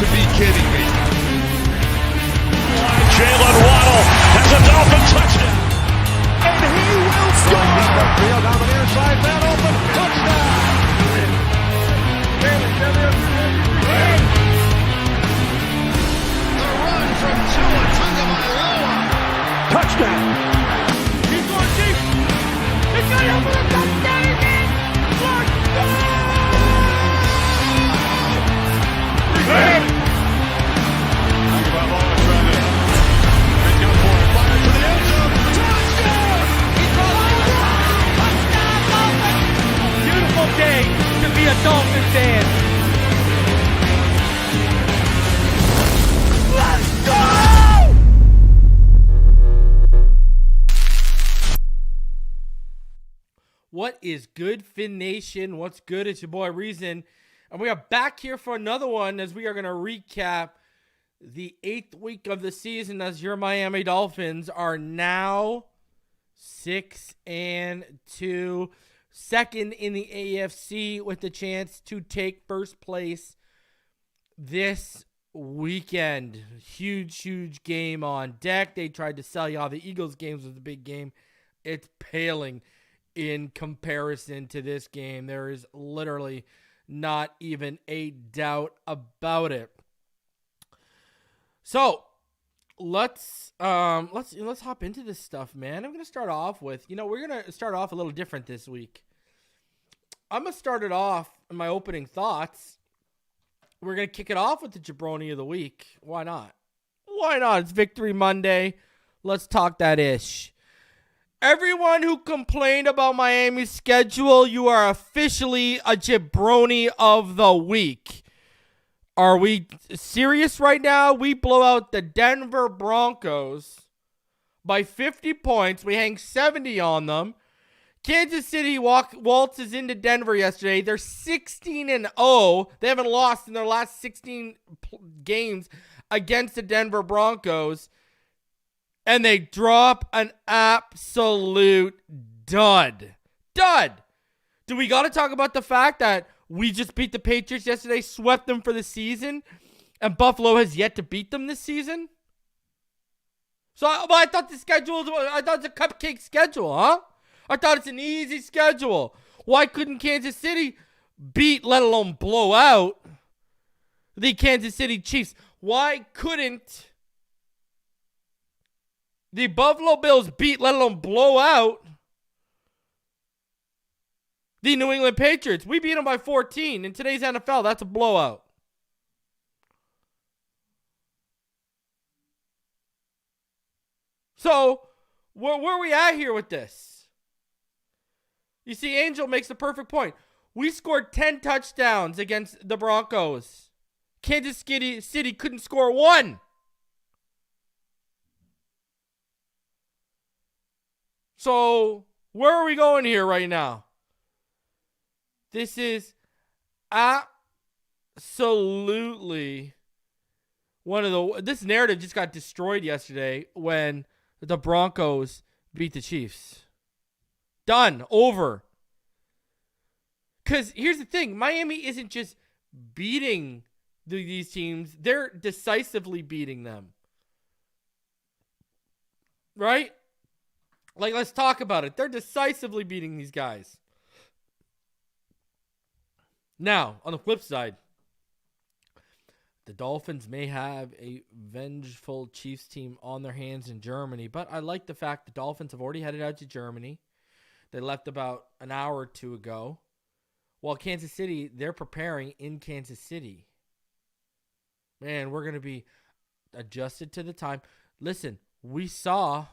to be kidding me. Jalen Waddle has a Dolphin touchdown. And he will score. Field down the near side, man open, touchdown. The run from Tua Tagovailoa. Touchdown. He's going deep. He's got it for a touchdown again. Tagovailoa trying to pick up for it. Fire to the end zone. Touchdown. Beautiful day to be a Dolphin fan. Let's go! What is good, Fin Nation? What's good? It's your boy Reason. And we are back here for another one as we are going to recap the 8th week of the season as your Miami Dolphins are now 6-2. Second in the AFC with the chance to take first place this weekend. Huge game on deck. They tried to sell you all the Eagles games was a big game. It's paling in comparison to this game. There is literally not even a doubt about it. So let's hop into this stuff, man. I'm gonna start off with, we're gonna start off a little different this week. I'm gonna start it off in my opening thoughts. We're gonna kick it off with the Jabroni of the week. Why not? Why not? It's Victory Monday. Let's talk that ish. Everyone who complained about Miami's schedule, you are officially a Jabroni of the week. Are we serious right now? We blow out the Denver Broncos by 50 points. We hang 70 on them. Kansas City waltzes into Denver yesterday. They're 16-0. They haven't lost in their last 16 games against the Denver Broncos. And they drop an absolute dud. Do we got to talk about the fact that we just beat the Patriots yesterday, swept them for the season, and Buffalo has yet to beat them this season? So I thought it's a cupcake schedule, huh? I thought it's an easy schedule. Why couldn't Kansas City beat, let alone blow out, the Kansas City Chiefs? Why couldn't the Buffalo Bills beat, let alone blow out, the New England Patriots? We beat them by 14. In today's NFL, that's a blowout. So, where are we at here with this? You see, Angel makes the perfect point. We scored 10 touchdowns against the Broncos. Kansas City couldn't score one. So, where are we going here right now? This is absolutely this narrative just got destroyed yesterday when the Broncos beat the Chiefs. Done. Over. Because here's the thing. Miami isn't just beating these teams. They're decisively beating them. Right? Like, let's talk about it. They're decisively beating these guys. Now, on the flip side, the Dolphins may have a vengeful Chiefs team on their hands in Germany, but I like the fact the Dolphins have already headed out to Germany. They left about an hour or two ago. While Kansas City, they're preparing in Kansas City. Man, we're going to be adjusted to the time. Listen, we saw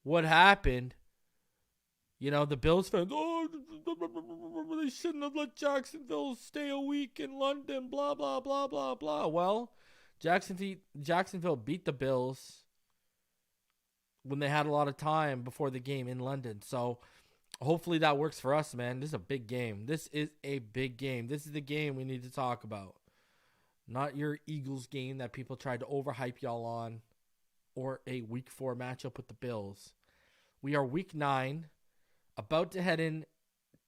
what happened. The Bills fans, they shouldn't have let Jacksonville stay a week in London, blah, blah, blah, blah, blah. Well, Jacksonville beat the Bills when they had a lot of time before the game in London. So hopefully that works for us, man. This is a big game. This is a big game. This is the game we need to talk about. Not your Eagles game that people tried to overhype y'all on, or a week 4 matchup with the Bills. We are week 9. About to head in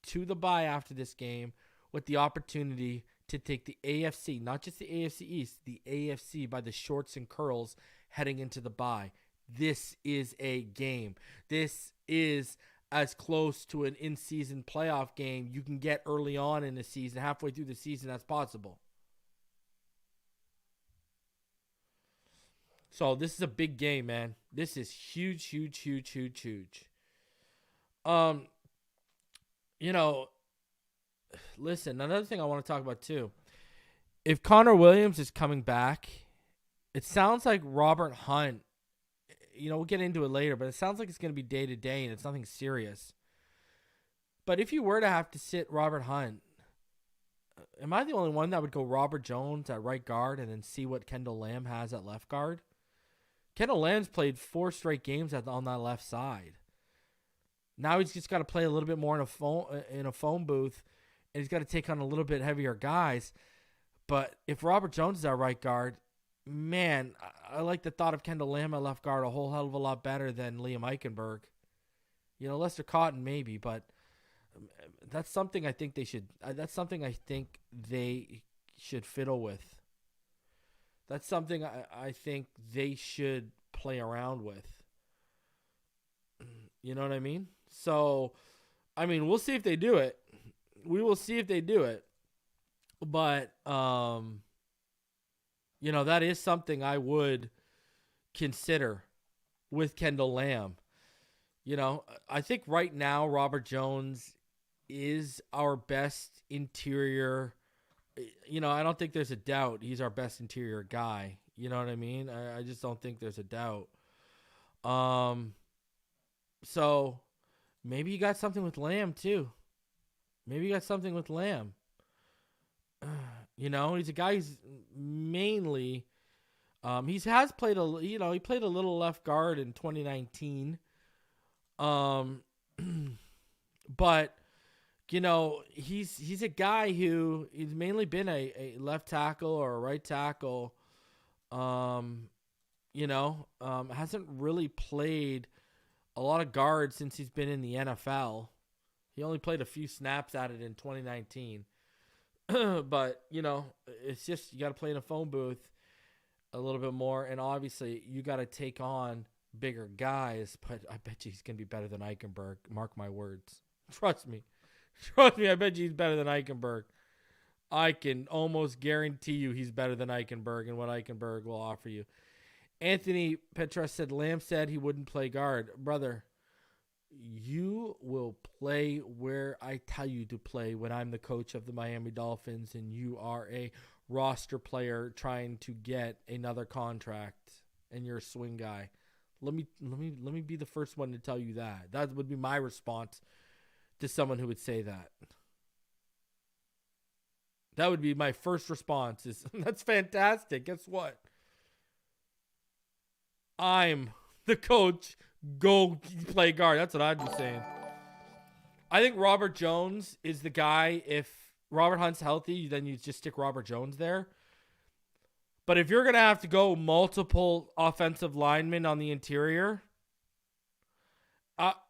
to the bye after this game with the opportunity to take the AFC, not just the AFC East, the AFC by the shorts and curls heading into the bye. This is a game. This is as close to an in-season playoff game you can get early on in the season, halfway through the season, as possible. So this is a big game, man. This is huge, huge, huge, huge, huge. Listen, another thing I want to talk about too. If Connor Williams is coming back, it sounds like Robert Hunt, we'll get into it later, but it sounds like it's going to be day-to-day and it's nothing serious. But if you were to have to sit Robert Hunt, am I the only one that would go Robert Jones at right guard and then see what Kendall Lamb has at left guard? Kendall Lamb's played 4 straight games on that left side. Now he's just got to play a little bit more in a phone booth, and he's got to take on a little bit heavier guys. But if Robert Jones is our right guard, man, I like the thought of Kendall Lamb at left guard a whole hell of a lot better than Liam Eichenberg. Lester Cotton maybe, but that's something I think they should. That's something I think they should fiddle with. That's something I think they should play around with. You know what I mean? So, we'll see if they do it. We will see if they do it. But, that is something I would consider with Kendall Lamb. I think right now Robert Jones is our best interior. I don't think there's a doubt he's our best interior guy. You know what I mean? I just don't think there's a doubt. So maybe you got something with Lamb too. Maybe you got something with Lamb. He's a guy who's mainly, he has played he played a little left guard in 2019. But he's a guy who he's mainly been a left tackle or a right tackle. Hasn't really played a lot of guards since he's been in the NFL. He only played a few snaps at it in 2019. But, it's just you got to play in a phone booth a little bit more. And obviously, you got to take on bigger guys. But I bet you he's going to be better than Eichenberg. Mark my words. Trust me. I bet you he's better than Eichenberg. I can almost guarantee you he's better than Eichenberg and what Eichenberg will offer you. Anthony Petros said, Lamb said he wouldn't play guard. Brother, you will play where I tell you to play when I'm the coach of the Miami Dolphins and you are a roster player trying to get another contract and you're a swing guy. Let me be the first one to tell you that. That would be my response to someone who would say that. That would be my first response is, that's fantastic. Guess what? I'm the coach. Go play guard. That's what I'd be saying. I think Robert Jones is the guy. If Robert Hunt's healthy, then you just stick Robert Jones there. But if you're going to have to go multiple offensive linemen on the interior,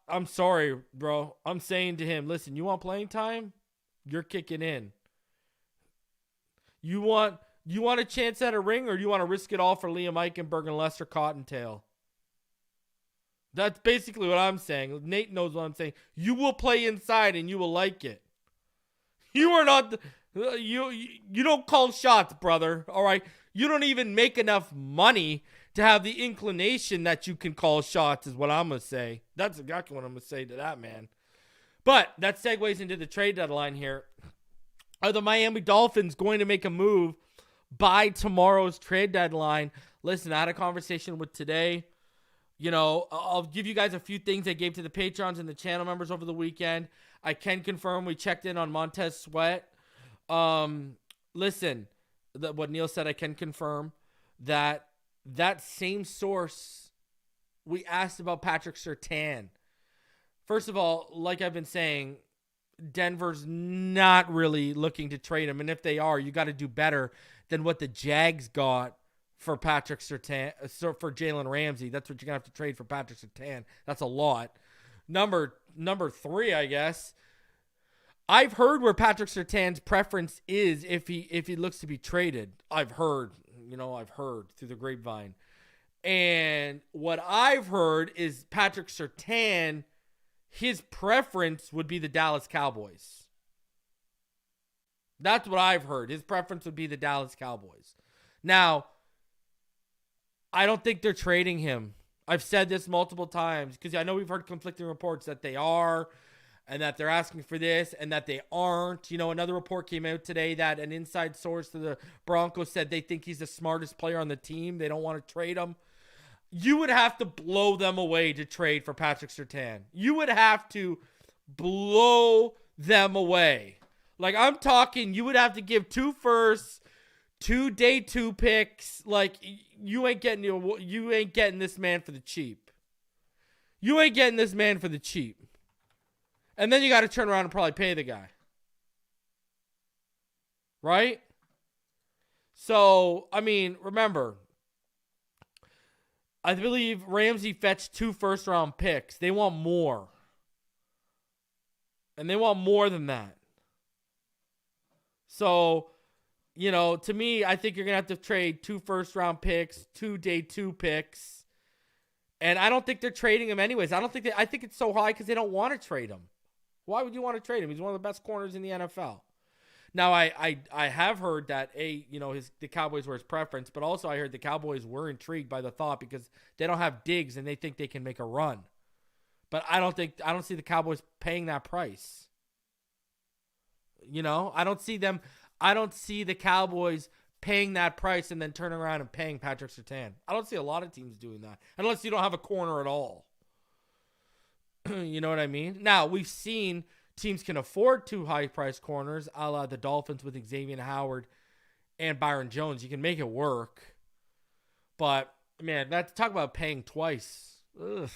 I'm sorry, bro. I'm saying to him, listen, you want playing time? You're kicking in. You want a chance at a ring, or do you want to risk it all for Liam Eichenberg and Lester Cottontail? That's basically what I'm saying. Nate knows what I'm saying. You will play inside and you will like it. You are not you don't call shots, brother. All right? You don't even make enough money to have the inclination that you can call shots is what I'm going to say. That's exactly what I'm going to say to that, man. But that segues into the trade deadline here. Are the Miami Dolphins going to make a move by tomorrow's trade deadline? Listen, I had a conversation with today. I'll give you guys a few things I gave to the Patrons and the channel members over the weekend. I can confirm we checked in on Montez Sweat. Listen, what Neil said, I can confirm that same source we asked about Patrick Surtain. First of all, like I've been saying, Denver's not really looking to trade him. And if they are, you got to do better than what the Jags got for Patrick Surtain, for Jalen Ramsey. That's what you're going to have to trade for Patrick Surtain. That's a lot. Number 3, I guess. I've heard where Patrick Surtain's preference is if he looks to be traded. I've heard through the grapevine. And what I've heard is Patrick Surtain, his preference would be the Dallas Cowboys. That's what I've heard. His preference would be the Dallas Cowboys. Now, I don't think they're trading him. I've said this multiple times because I know we've heard conflicting reports that they are and that they're asking for this and that they aren't. Another report came out today that an inside source to the Broncos said they think he's the smartest player on the team. They don't want to trade him. You would have to blow them away to trade for Patrick Surtain. You would have to blow them away. Like, I'm talking, you would have to give 2 firsts, 2 day 2 picks. Like, you ain't getting this man for the cheap. You ain't getting this man for the cheap. And then you got to turn around and probably pay the guy. Right? So, I mean, remember, I believe Ramsey fetched 2 first-round picks. They want more. And they want more than that. So, to me, I think you're going to have to trade 2 first-round picks, 2 day 2 picks. And I don't think they're trading him anyways. I think it's so high because they don't want to trade him. Why would you want to trade him? He's one of the best corners in the NFL. Now, I have heard that, the Cowboys were his preference, but also I heard the Cowboys were intrigued by the thought because they don't have Diggs and they think they can make a run. But I don't see the Cowboys paying that price. I don't see the Cowboys paying that price and then turning around and paying Patrick Surtain. I don't see a lot of teams doing that unless you don't have a corner at all. You know what I mean? Now, we've seen teams can afford 2 high-priced corners, a la the Dolphins with Xavier Howard and Byron Jones. You can make it work. But, man, talk about paying twice. Ugh.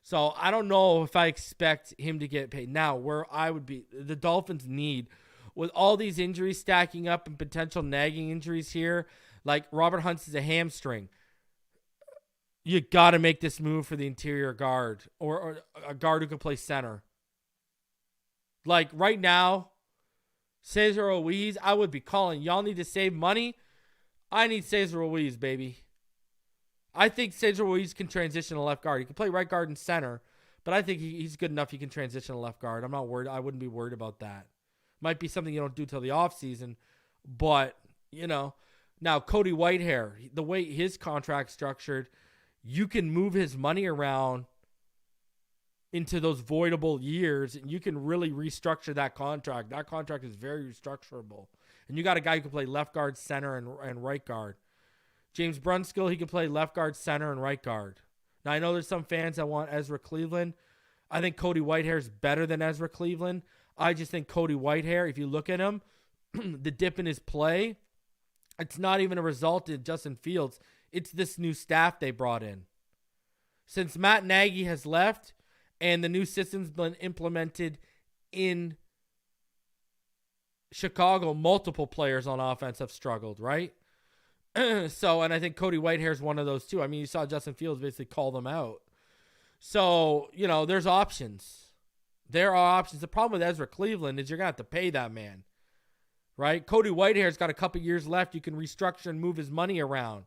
So, I don't know if I expect him to get paid. Now, where I would be, the Dolphins need, with all these injuries stacking up and potential nagging injuries here, like Robert Hunt's is a hamstring. You got to make this move for the interior guard or a guard who can play center. Like right now, Cesar Ruiz, I would be calling. Y'all need to save money. I need Cesar Ruiz, baby. I think Cesar Ruiz can transition to left guard. He can play right guard and center, but I think he's good enough he can transition to left guard. I'm not worried. I wouldn't be worried about that. Might be something you don't do till the offseason, but, Now, Cody Whitehair, the way his contract's structured, you can move his money around into those voidable years, and you can really restructure that contract. That contract is very restructurable. And you got a guy who can play left guard, center, and right guard. James Brunskill, he can play left guard, center, and right guard. Now, I know there's some fans that want Ezra Cleveland. I think Cody Whitehair is better than Ezra Cleveland. I just think Cody Whitehair, if you look at him, the dip in his play, it's not even a result of Justin Fields. It's this new staff they brought in. Since Matt Nagy has left and the new system's been implemented in Chicago, multiple players on offense have struggled, right? So, and I think Cody Whitehair is one of those too. I mean, you saw Justin Fields basically call them out. So, there's options. There are options. The problem with Ezra Cleveland is you're going to have to pay that man, right? Cody Whitehair's got a couple years left. You can restructure and move his money around.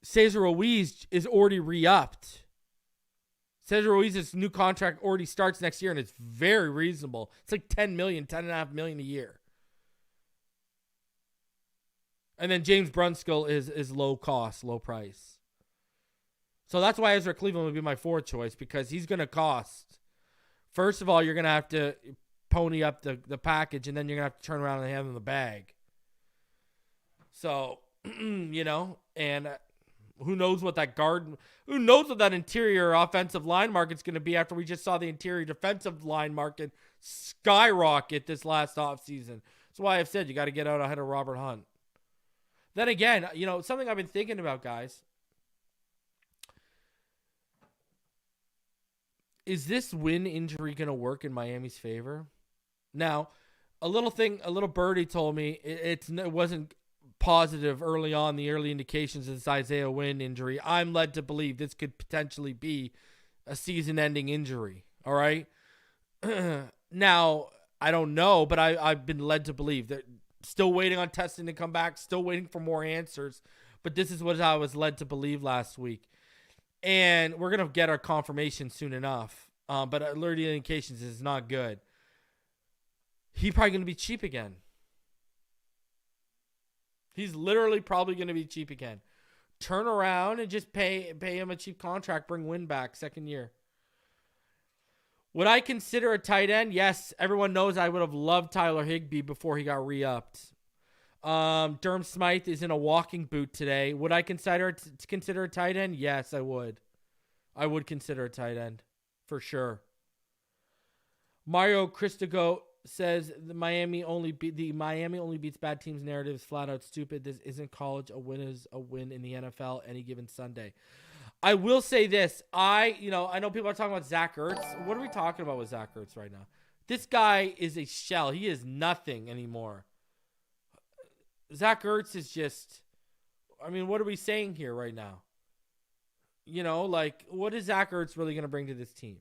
Cesar Ruiz is already re-upped. Cesar Ruiz's new contract already starts next year, and it's very reasonable. It's like $10.5 million a year. And then James Brunskill is low cost, low price. So that's why Ezra Cleveland would be my 4th choice, because he's going to cost. First of all, you're going to have to pony up the package, and then you're going to have to turn around and hand him the bag. So, and who knows what that interior offensive line market's going to be after we just saw the interior defensive line market skyrocket this last offseason. That's why I've said you got to get out ahead of Robert Hunt. Then again, something I've been thinking about, guys. Is this win injury going to work in Miami's favor? Now, a little birdie told me it wasn't positive early on, the early indications of this Isaiah Wynn injury. I'm led to believe this could potentially be a season-ending injury, all right? Now, I don't know, but I've been led to believe that still waiting on testing to come back, still waiting for more answers. But this is what I was led to believe last week. And we're going to get our confirmation soon enough. But early indications is not good. He's probably going to be cheap again. He's literally probably going to be cheap again. Turn around and just pay him a cheap contract, bring Wynn back second year. Would I consider a tight end? Yes. Everyone knows I would have loved Tyler Higbee before he got re-upped. Durham Smythe is in a walking boot today. Would I consider a tight end? Yes, I would. I would consider a tight end for sure. Mario Cristigo says the Miami only beats bad teams narrative is flat out stupid. This isn't college. A win is a win in the NFL any given Sunday. I will say this. I know people are talking about Zach Ertz. What are we talking about with Zach Ertz right now? This guy is a shell. He is nothing anymore. Zach Ertz is just, what are we saying here right now? What is Zach Ertz really going to bring to this team?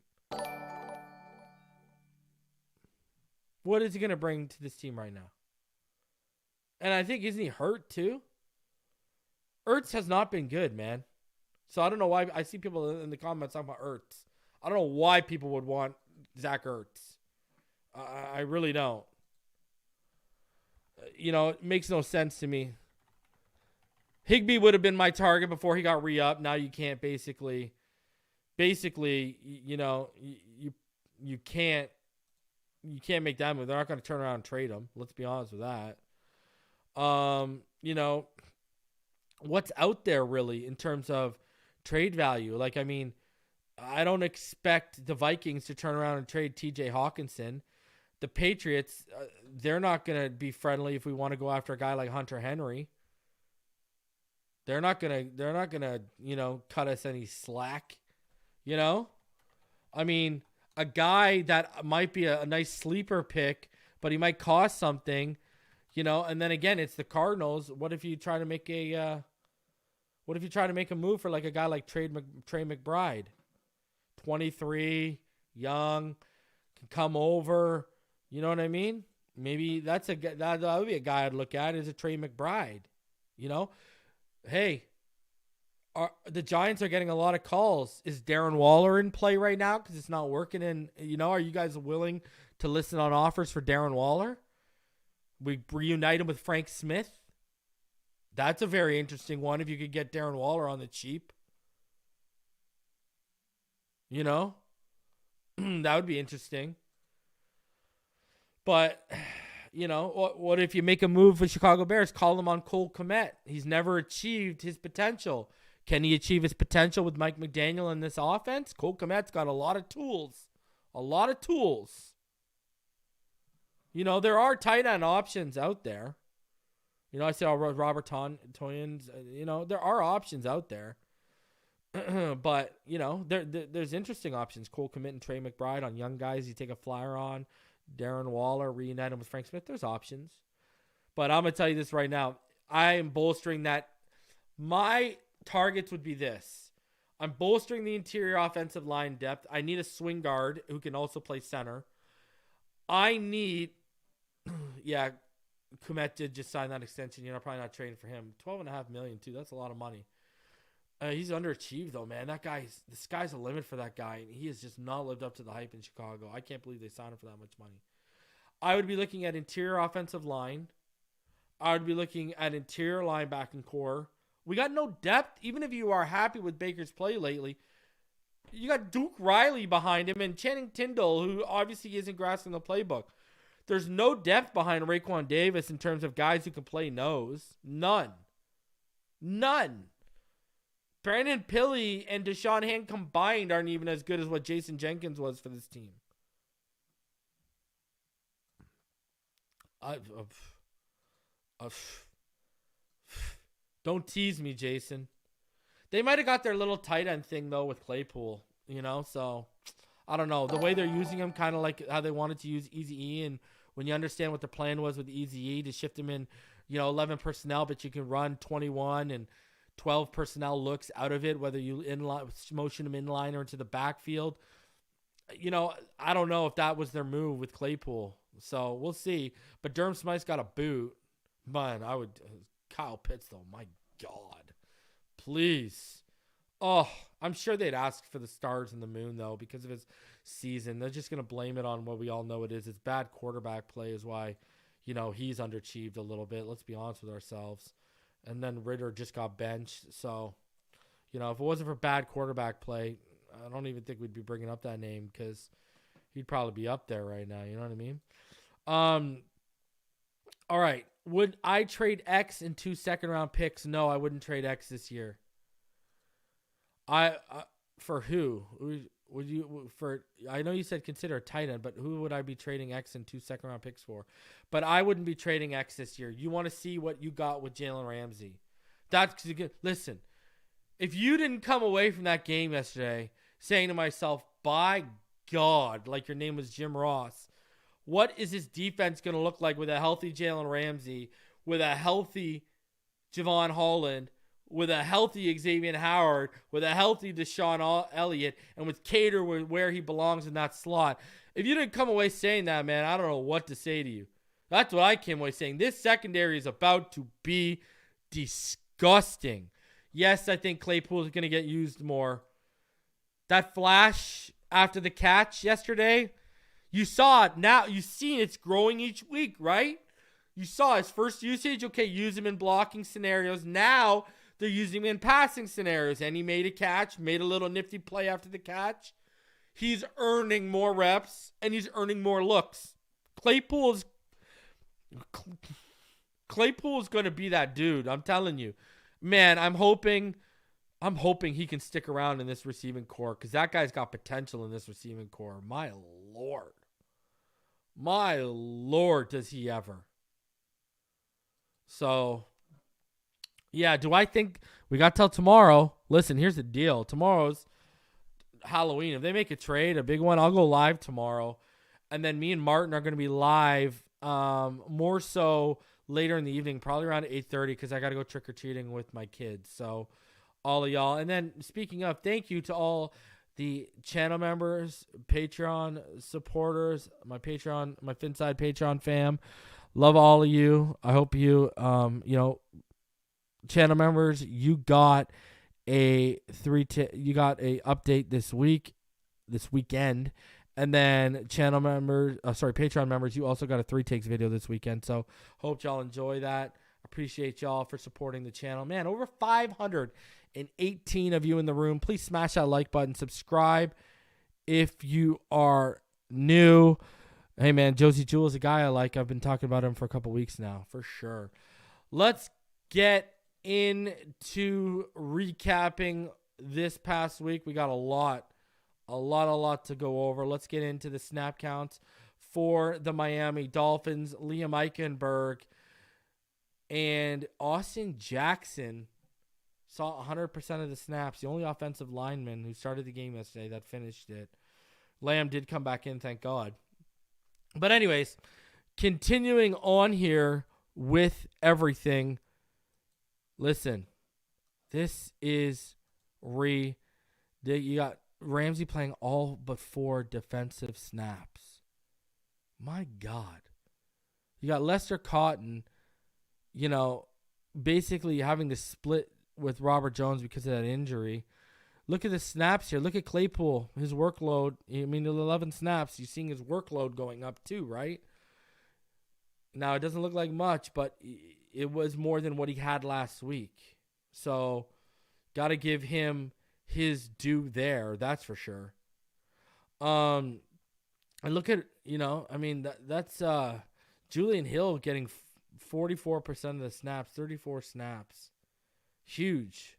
What is he going to bring to this team right now? And I think, isn't he hurt too? Ertz has not been good, man. So I don't know why. I see people in the comments talking about Ertz. I don't know why people would want Zach Ertz. I really don't. It makes no sense to me. Higbee would have been my target before he got re-upped. Now you can't basically, you can't make that move. They're not going to turn around and trade him. Let's be honest with that. What's out there really in terms of trade value? I don't expect the Vikings to turn around and trade TJ Hawkinson. The Patriots, they're not going to be friendly if we want to go after a guy like Hunter Henry. They're not going to, cut us any slack, A guy that might be a nice sleeper pick, but he might cost something, and then again, it's the Cardinals. What if you try to make a move for a guy like Trey McBride? 23, young, can come over. You know what I mean? Maybe that would be a guy I'd look at is a Trey McBride. Hey, the Giants are getting a lot of calls. Is Darren Waller in play right now because it's not working? And are you guys willing to listen on offers for Darren Waller? We reunite him with Frank Smith. That's a very interesting one. If you could get Darren Waller on the cheap, that would be interesting. But, what if you make a move with Chicago Bears? Call him on Cole Kmet. He's never achieved his potential. Can he achieve his potential with Mike McDaniel in this offense? Cole Kmet's got a lot of tools. There are tight end options out there. I see Robert Tonyan's, there are options out there. But, there's interesting options. Cole Kmet and Trey McBride on young guys you take a flyer on. Darren Waller, reunite him with Frank Smith. There's options. But I'm going to tell you this right now. I am bolstering that. My targets would be this. I'm bolstering the interior offensive line depth. I need a swing guard who can also play center. I need, Kmet did just sign that extension. Probably not trading for him. $12.5 million too. That's a lot of money. He's underachieved though, man. The sky's the limit for that guy. And he has just not lived up to the hype in Chicago. I can't believe they signed him for that much money. I would be looking at interior offensive line. I would be looking at interior linebacking core. We got no depth. Even if you are happy with Baker's play lately, you got Duke Riley behind him and Channing Tindall, who obviously isn't grasping the playbook. There's no depth behind Raekwon Davis in terms of guys who can play nose. None. Brandon Pilley and Deshaun Hand combined aren't even as good as what Jason Jenkins was for this team. Don't tease me, Jason. They might have got their little tight end thing, though, with Claypool, so I don't know. The way they're using him, kind of like how they wanted to use Eazy-E, and when you understand what the plan was with Eazy-E to shift him in, 11 personnel, but you can run 21 and 12 personnel looks out of it, whether you motion him inline or into the backfield. I don't know if that was their move with Claypool. So we'll see. But Durham Smythe's got a boot. Man, I would. Kyle Pitts, though. My God. Please. Oh, I'm sure they'd ask for the stars and the moon, though, because of his season. They're just going to blame it on what we all know it is. It's bad quarterback play is why, he's underachieved a little bit. Let's be honest with ourselves. And then Ritter just got benched. So, if it wasn't for bad quarterback play, I don't even think we'd be bringing up that name because he'd probably be up there right now. You know what I mean? All right. Would I trade X in 2 second-round picks? No, I wouldn't trade X this year. For who? Would you for? I know you said consider a tight end, but who would I be trading X in 2 second-round picks for? But I wouldn't be trading X this year. You want to see what you got with Jalen Ramsey? Listen. If you didn't come away from that game yesterday saying to myself, "By God," like your name was Jim Ross, what is this defense going to look like with a healthy Jalen Ramsey, with a healthy Javon Holland, with a healthy Xavier Howard, with a healthy Deshaun Elliott, and with Cater where he belongs in that slot? If you didn't come away saying that, man, I don't know what to say to you. That's what I came away saying. This secondary is about to be disgusting. Yes, I think Claypool is going to get used more. That flash after the catch yesterday, you saw it now. You've seen it's growing each week, right? You saw his first usage. Okay, use him in blocking scenarios. Now they're using him in passing scenarios. And he made a catch, made a little nifty play after the catch. He's earning more reps, and he's earning more looks. Claypool is going to be that dude. I'm telling you. Man, I'm hoping he can stick around in this receiving core because that guy's got potential in this receiving core. My Lord, does he ever. So, yeah, do I think we got till tomorrow? Listen, here's the deal. Tomorrow's Halloween. If they make a trade, a big one, I'll go live tomorrow. And then me and Martin are going to be live more so later in the evening, probably around 8:30 because I got to go trick-or-treating with my kids. So all of y'all. And then speaking of, thank you to all the channel members, Patreon supporters, my Phinside Patreon fam. Love all of you. I hope you, channel members, you got a update this weekend. And then Patreon members, you also got a 3 takes video this weekend. So hope y'all enjoy that. Appreciate y'all for supporting the channel. Man, over 518 of you in the room. Please smash that like button. Subscribe if you are new. Hey, man, Josie Jewell is a guy I like. I've been talking about him for a couple weeks now, for sure. Let's get into recapping this past week. We got a lot to go over. Let's get into the snap counts for the Miami Dolphins. Liam Eichenberg and Austin Jackson saw 100% of the snaps. The only offensive lineman who started the game yesterday that finished it. Lamb did come back in, thank God. But anyways, continuing on here with everything. Listen, this is you got Ramsey playing all but 4 defensive snaps. My God. You got Lester Cotton, basically having to split with Robert Jones because of that injury. Look at the snaps here. Look at Claypool, his workload. The 11 snaps, you're seeing his workload going up too, right? Now, it doesn't look like much, but it was more than what he had last week. So, got to give him his due there, that's for sure. And look at, that's Julian Hill getting 44% of the snaps, 34 snaps. Huge.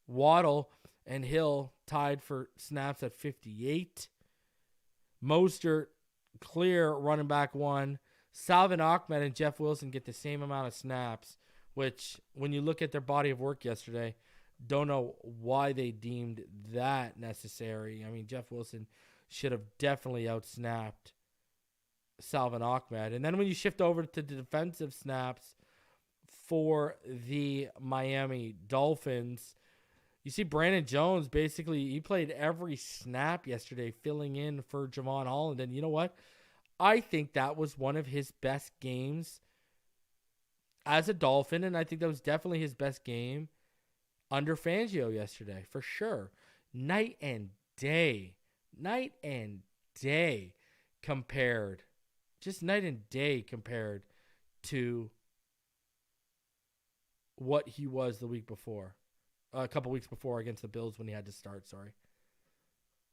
Waddle and Hill tied for snaps at 58. Mostert, clear running back 1. Salvin Ahmed and Jeff Wilson get the same amount of snaps, which when you look at their body of work yesterday, don't know why they deemed that necessary. Jeff Wilson should have definitely outsnapped Salvin Ahmed. And then when you shift over to the defensive snaps for the Miami Dolphins, you see Brandon Jones, basically, he played every snap yesterday, filling in for Javon Holland. And you know what? I think that was one of his best games as a Dolphin, and I think that was definitely his best game under Fangio yesterday, for sure. Night and day compared. Just night and day compared to what he was the week before. A couple weeks before against the Bills when he had to start, sorry.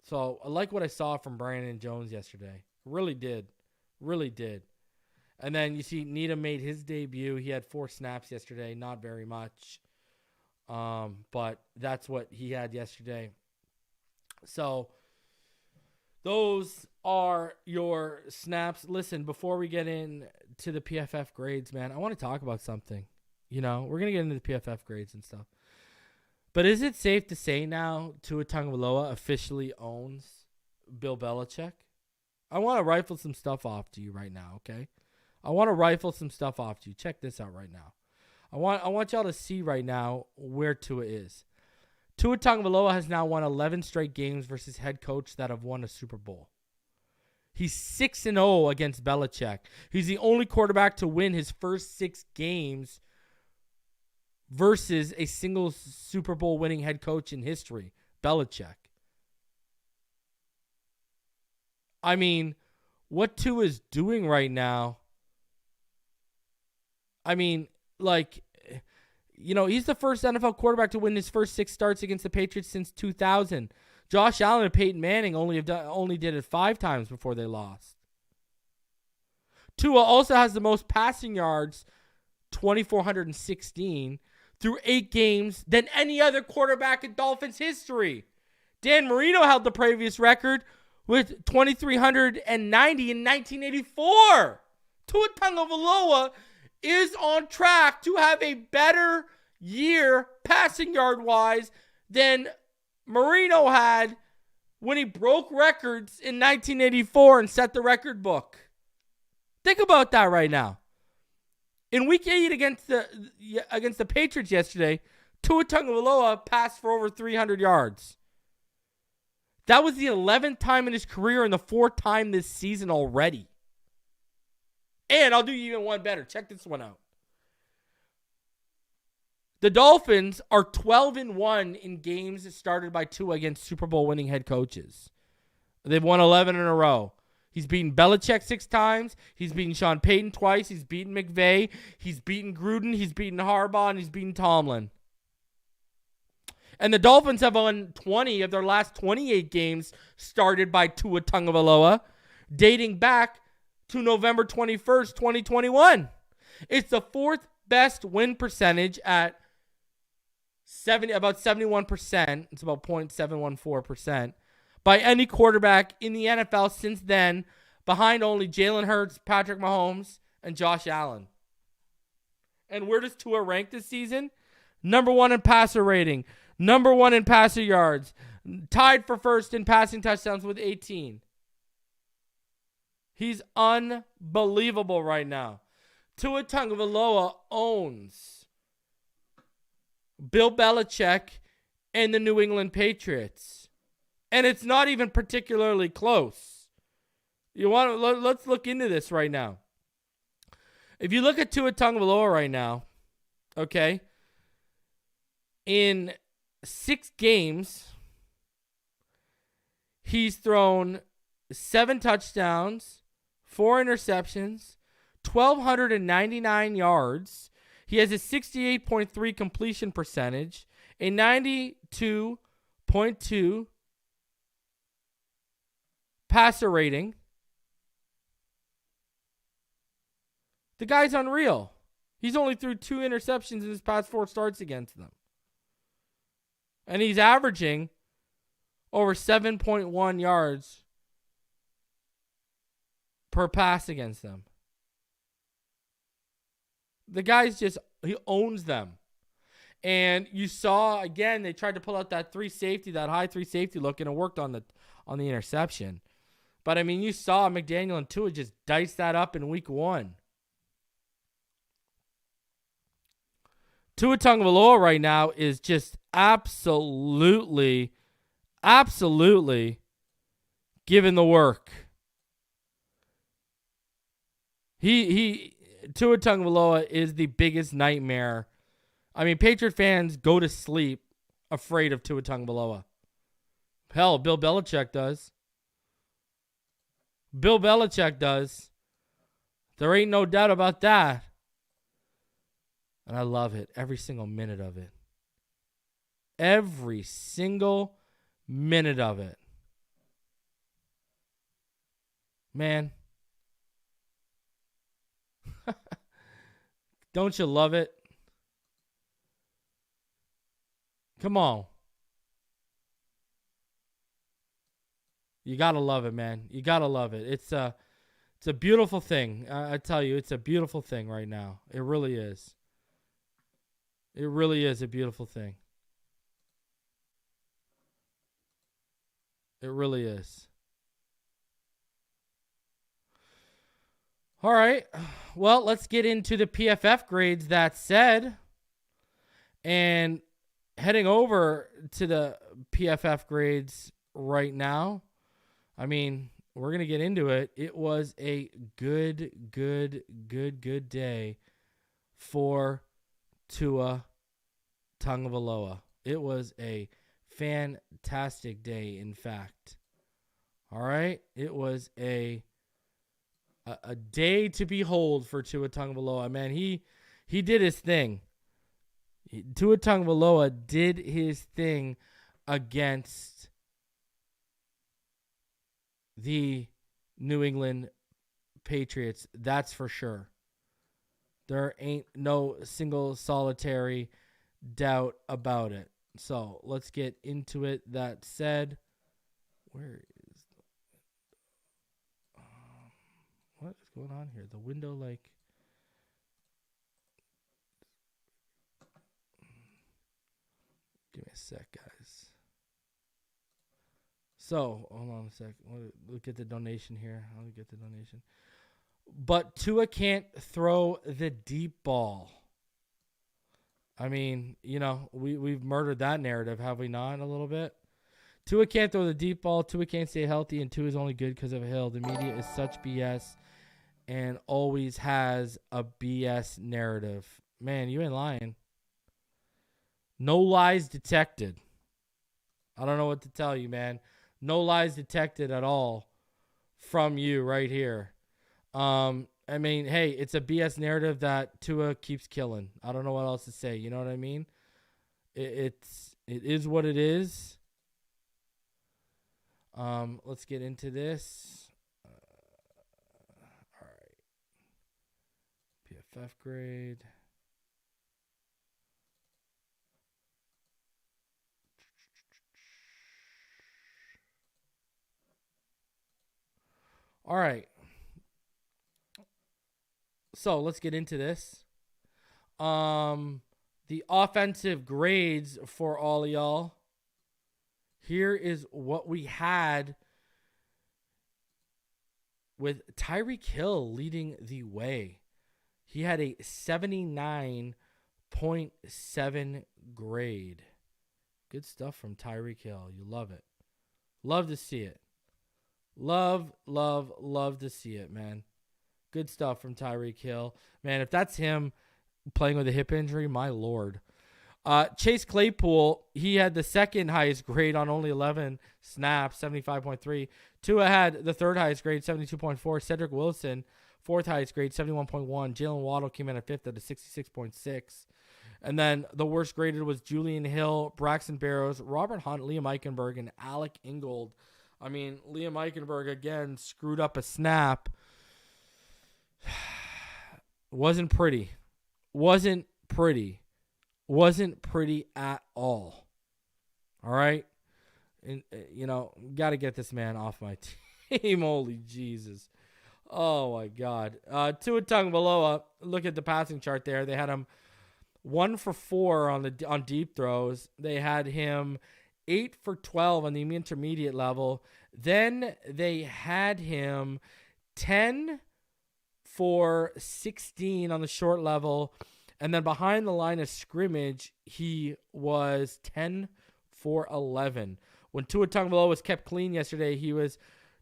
So I like what I saw from Brandon Jones yesterday. Really did. And then you see Needham made his debut. He had 4 snaps yesterday. Not very much. But that's what he had yesterday. So those are your snaps. Listen, before we get into the PFF grades, man, I want to talk about something. You know, we're going to get into the PFF grades and stuff. But is it safe to say now Tua Tagovailoa officially owns Bill Belichick? I want to rifle some stuff off to you right now, okay? I want to rifle some stuff off to you. Check this out right now. I want y'all to see right now where Tua is. Tua Tagovailoa has now won 11 straight games versus head coach that have won a Super Bowl. He's 6-0 against Belichick. He's the only quarterback to win his first 6 games versus a single Super Bowl winning head coach in history, Belichick. I mean, what Tua is doing right now, I mean, like, you know, he's the first NFL quarterback to win his first 6 starts against the Patriots since 2000. Josh Allen and Peyton Manning only did it 5 times before they lost. Tua also has the most passing yards, 2,416, through 8 games than any other quarterback in Dolphins history. Dan Marino held the previous record with 2,390 in 1984. Tua Tagovailoa is on track to have a better year passing yard wise than Marino had when he broke records in 1984 and set the record book. Think about that right now. In Week 8 against the Patriots yesterday, Tua Tagovailoa passed for over 300 yards. That was the 11th time in his career and the 4th time this season already. And I'll do you even one better. Check this one out. The Dolphins are 12-1 in games started by Tua against Super Bowl winning head coaches. They've won 11 in a row. He's beaten Belichick 6 times. He's beaten Sean Payton twice. He's beaten McVay. He's beaten Gruden. He's beaten Harbaugh. And he's beaten Tomlin. And the Dolphins have won 20 of their last 28 games started by Tua Tagovailoa, dating back to November 21st, 2021. It's the 4th best win percentage at about 71%. It's about 0.714%. By any quarterback in the NFL since then, behind only Jalen Hurts, Patrick Mahomes, and Josh Allen. And where does Tua rank this season? Number 1 in passer rating. Number 1 in passer yards. Tied for first in passing touchdowns with 18. He's unbelievable right now. Tua Tagovailoa owns Bill Belichick and the New England Patriots. And it's not even particularly close. Let's look into this right now. If you look at Tua Tagovailoa right now, okay, in 6 games, he's thrown 7 touchdowns, 4 interceptions, 1,299 yards. He has a 68.3 completion percentage, a 92.2 passer rating. The guy's unreal. He's only threw 2 interceptions in his past 4 starts against them. And he's averaging over 7.1 yards per pass against them. The guy's he owns them. And you saw, again, they tried to pull out that high 3 safety look, and it worked on the interception. But, I mean, you saw McDaniel and Tua just dice that up in week 1. Tua Tagovailoa right now is just absolutely given the work. Tua Tagovailoa is the biggest nightmare. I mean, Patriot fans go to sleep afraid of Tua Tagovailoa. Hell, Bill Belichick does. Bill Belichick does. There ain't no doubt about that. And I love it. Every single minute of it. Every single minute of it. Man. Don't you love it? Come on. You got to love it, man. You got to love it. It's a beautiful thing. I tell you, it's a beautiful thing right now. It really is. It really is a beautiful thing. It really is. All right. Well, let's get into the PFF grades. That said, and heading over to the PFF grades right now, I mean, we're going to get into it. It was a good day for Tua Tagovailoa. It was a fantastic day, in fact. All right? It was a day to behold for Tua Tagovailoa. Man, he did his thing. Tua Tagovailoa did his thing against the New England Patriots. That's for sure. There ain't no single solitary doubt about it. So let's get into it. That said, where is what is going on here? The window, like, give me a sec, guys. So, hold on a sec. Look at the donation here. Let me get the donation. But Tua can't throw the deep ball. I mean, you know, we've murdered that narrative, have we not, a little bit? Tua can't throw the deep ball. Tua can't stay healthy, and Tua is only good because of Hill. The media is such BS and always has a BS narrative. Man, you ain't lying. No lies detected. I don't know what to tell you, man. No lies detected at all from you right here. I mean, hey, it's a BS narrative that Tua keeps killing. I don't know what else to say. You know what I mean? It is what it is. Let's get into this. All right. PFF grade. All right. So let's get into this. The offensive grades for all of y'all. Here is what we had with Tyreek Hill leading the way. He had a 79.7 grade. Good stuff from Tyreek Hill. You love it. Love to see it. Love to see it, man. Good stuff from Tyreek Hill. Man, if that's him playing with a hip injury, my Lord. Chase Claypool, he had the second highest grade on only 11 snaps, 75.3. Tua had the third highest grade, 72.4. Cedric Wilson, fourth highest grade, 71.1. Jalen Waddle came in at fifth at a 66.6. And then the worst graded was Julian Hill, Braxton Barrows, Robert Hunt, Liam Eichenberg, and Alec Ingold. I mean, Liam Eichenberg, again, screwed up a snap. Wasn't pretty at all. All right? And, you know, got to get this man off my team. Holy Jesus. Oh, my God. Tua Tagovailoa, look at the passing chart there. They had him 1 for 4 on deep throws. They had him 8 for 12 on the intermediate level. Then they had him 10 for 16 on the short level. And then behind the line of scrimmage, he was 10 for 11. When Tua Tagovailoa was kept clean yesterday, he was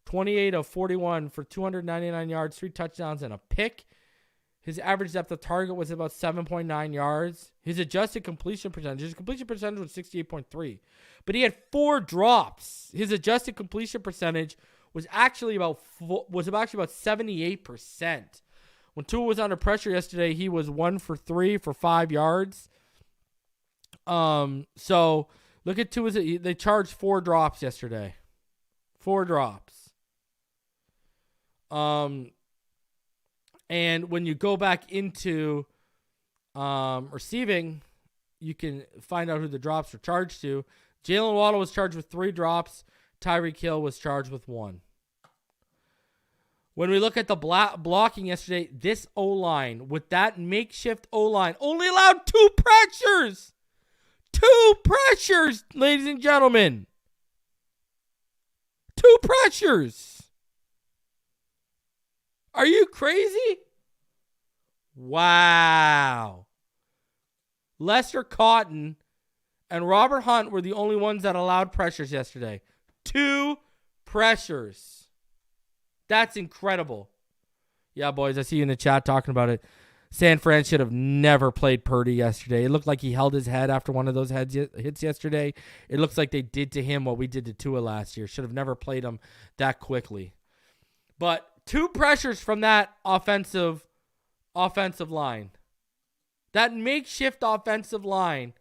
28 of 41 for 299 yards, 3 touchdowns, and a pick. His average depth of target was about 7.9 yards. His adjusted completion percentage was 68.3. But he had 4 drops. His adjusted completion percentage was actually about 78%. When Tua was under pressure yesterday, he was 1 for 3 for 5 yards. So look at Tua's. They charged 4 drops yesterday. 4 drops. And when you go back into receiving, you can find out who the drops were charged to. Jalen Waddle was charged with 3 drops. Tyreek Hill was charged with 1. When we look at the blocking yesterday, this O-line, with that makeshift O-line, only allowed 2 pressures. 2 pressures, ladies and gentlemen. 2 pressures. Are you crazy? Wow. Lester Cotton and Robert Hunt were the only ones that allowed pressures yesterday. 2 pressures. That's incredible. Yeah, boys, I see you in the chat talking about it. San Fran should have never played Purdy yesterday. It looked like he held his head after one of those hits yesterday. It looks like they did to him what we did to Tua last year. Should have never played him that quickly. But 2 pressures from that offensive line. That makeshift offensive line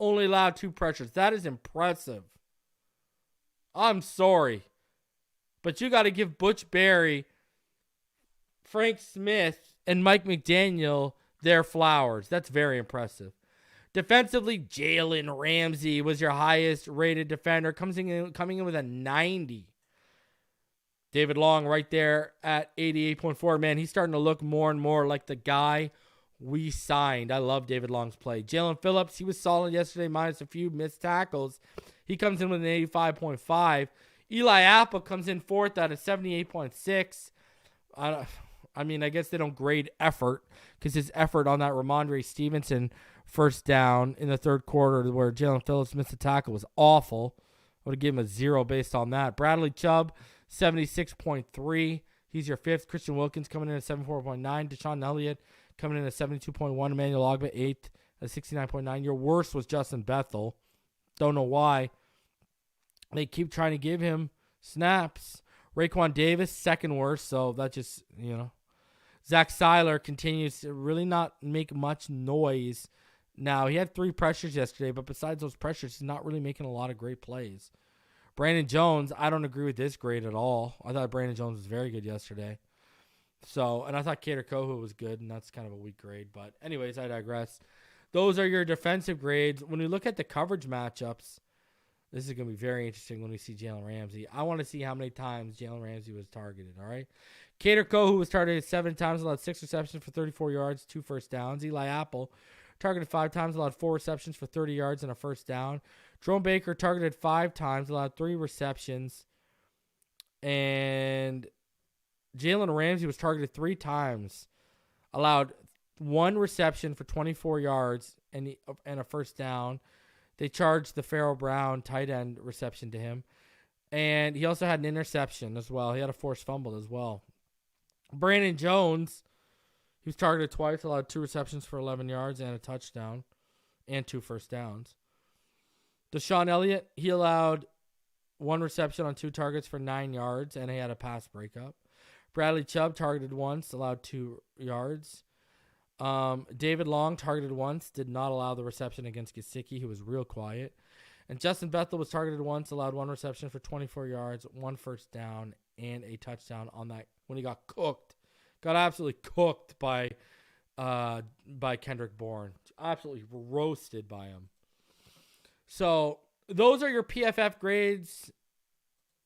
only allowed 2 pressures. That is impressive. I'm sorry. But you got to give Butch Barry, Frank Smith, and Mike McDaniel their flowers. That's very impressive. Defensively, Jalen Ramsey was your highest rated defender, coming in with a 90. David Long right there at 88.4. Man, he's starting to look more and more like the guy we signed. I love David Long's play. Jalen Phillips, he was solid yesterday, minus a few missed tackles. He comes in with an 85.5. Eli Apple comes in 4th at a 78.6. I guess they don't grade effort because his effort on that Ramondre Stevenson first down in the 3rd quarter where Jalen Phillips missed a tackle was awful. I would have given him a 0 based on that. Bradley Chubb, 76.3. He's your 5th. Christian Wilkins coming in at 74.9. Deshaun Elliott coming in at 72.1. Emmanuel Ogbah, 8th at 69.9. Your worst was Justin Bethel. Don't know why. They keep trying to give him snaps. Raekwon Davis, 2nd worst, so that just, Zach Seiler continues to really not make much noise. Now, he had 3 pressures yesterday, but besides those pressures, he's not really making a lot of great plays. Brandon Jones, I don't agree with this grade at all. I thought Brandon Jones was very good yesterday. And I thought Kader Kohu was good, and that's kind of a weak grade. But anyways, I digress. Those are your defensive grades. When we look at the coverage matchups, this is going to be very interesting when we see Jalen Ramsey. I want to see how many times Jalen Ramsey was targeted, all right? Kader Kohu was targeted 7 times, allowed 6 receptions for 34 yards, 2 first downs. Eli Apple targeted 5 times, allowed 4 receptions for 30 yards and a first down. Jerome Baker targeted 5 times, allowed 3 receptions. And Jalen Ramsey was targeted 3 times, allowed 1 reception for 24 yards and a first down. They charged the Pharaoh Brown tight end reception to him. And he also had an interception as well. He had a forced fumble as well. Brandon Jones, he was targeted twice, allowed 2 receptions for 11 yards and a touchdown and 2 first downs. Deshaun Elliott, he allowed 1 reception on 2 targets for 9 yards, and he had a pass breakup. Bradley Chubb targeted once, allowed 2 yards. David Long targeted once, did not allow the reception against Gesicki, who was real quiet. And Justin Bethel was targeted once, allowed 1 reception for 24 yards, 1 first down, and a touchdown on that when he got cooked. Got absolutely cooked by Kendrick Bourne. Absolutely roasted by him. So those are your PFF grades.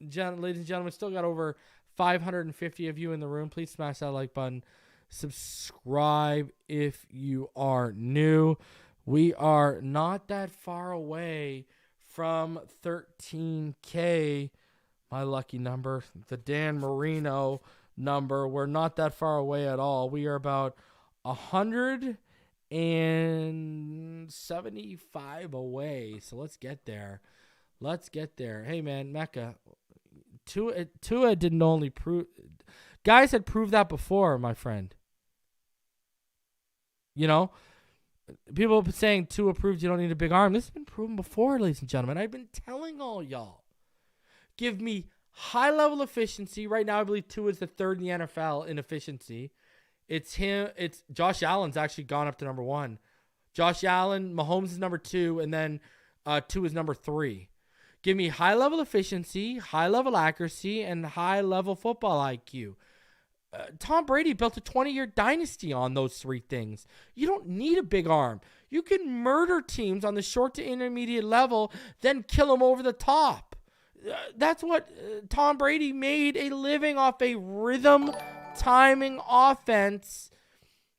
Ladies and gentlemen, still got over 550 of you in the room. Please smash that like button. Subscribe if you are new. We are not that far away from 13K, my lucky number, the Dan Marino number. We're not that far away at all. We are about 175 away. So let's get there. Hey, man, Mecca, Tua didn't only prove... Guys had proved that before, my friend. People have been saying Tua proved you don't need a big arm. This has been proven before, ladies and gentlemen. I've been telling all y'all. Give me high-level efficiency. Right now, I believe Tua is the third in the NFL in efficiency. It's him. It's Josh Allen's actually gone up to number 1. Josh Allen, Mahomes is number 2, and then Tua is number 3. Give me high-level efficiency, high-level accuracy, and high-level football IQ. Tom Brady built a 20-year dynasty on those 3 things. You don't need a big arm. You can murder teams on the short to intermediate level, then kill them over the top. That's what Tom Brady made a living off, a rhythm timing offense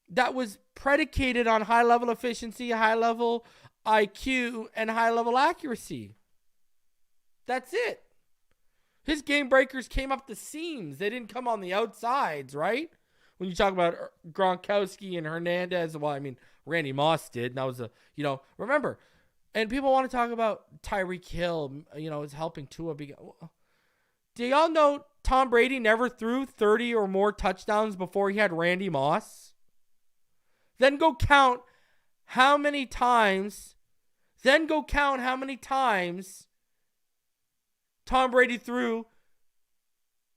that was predicated on high-level efficiency, high-level IQ, and high-level accuracy. That's it. His game breakers came up the seams. They didn't come on the outsides, right? When you talk about Gronkowski and Hernandez, well, I mean, Randy Moss did. And that was remember, and people want to talk about Tyreek Hill, is helping Tua. Do y'all know Tom Brady never threw 30 or more touchdowns before he had Randy Moss? Then go count how many times Tom Brady threw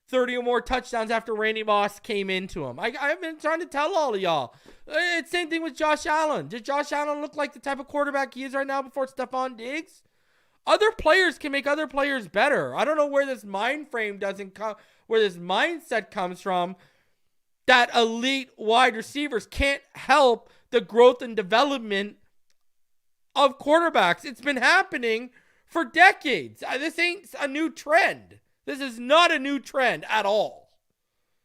30 or more touchdowns after Randy Moss came into him. I've been trying to tell all of y'all. It's same thing with Josh Allen. Did Josh Allen look like the type of quarterback he is right now before Stephon Diggs? Other players can make other players better. I don't know where this mindset comes from, that elite wide receivers can't help the growth and development of quarterbacks. It's been happening for decades. This ain't a new trend. This is not a new trend at all.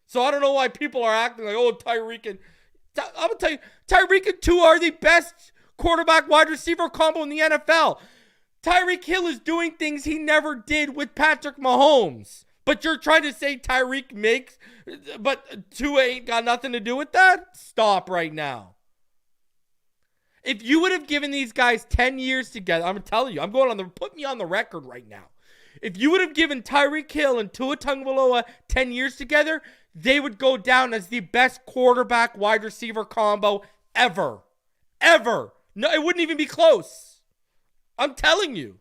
So I don't know why people are acting like, Tyreek and... I'm going to tell you, Tyreek and Tua are the best quarterback wide receiver combo in the NFL. Tyreek Hill is doing things he never did with Patrick Mahomes. But you're trying to say Tyreek makes... But Tua ain't got nothing to do with that? Stop right now. If you would have given these guys 10 years together, I'm telling you, put me on the record right now. If you would have given Tyreek Hill and Tua Tagovailoa 10 years together, they would go down as the best quarterback wide receiver combo ever. Ever. No, it wouldn't even be close. I'm telling you.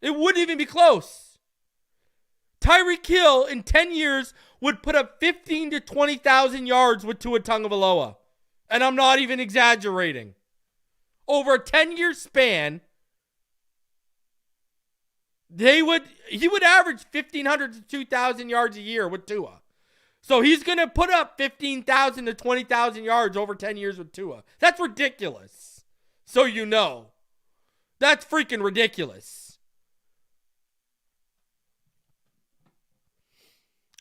It wouldn't even be close. Tyreek Hill in 10 years would put up 15 to 20,000 yards with Tua Tagovailoa. And I'm not even exaggerating. Over a 10-year span, he would average 1,500 to 2,000 yards a year with Tua. So he's going to put up 15,000 to 20,000 yards over 10 years with Tua. That's ridiculous. So you know. That's freaking ridiculous.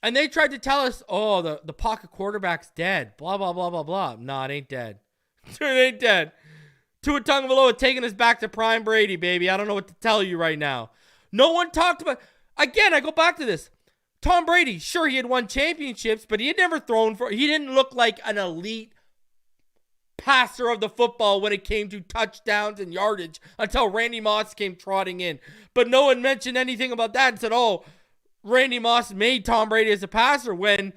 And they tried to tell us, the pocket quarterback's dead. Blah, blah, blah, blah, blah. Nah, it ain't dead. It ain't dead. Tua Tagovailoa taking us back to prime Brady, baby. I don't know what to tell you right now. No one talked about... Again, I go back to this. Tom Brady, sure, he had won championships, but he had never thrown for... He didn't look like an elite passer of the football when it came to touchdowns and yardage until Randy Moss came trotting in. But no one mentioned anything about that and said, Randy Moss made Tom Brady as a passer, when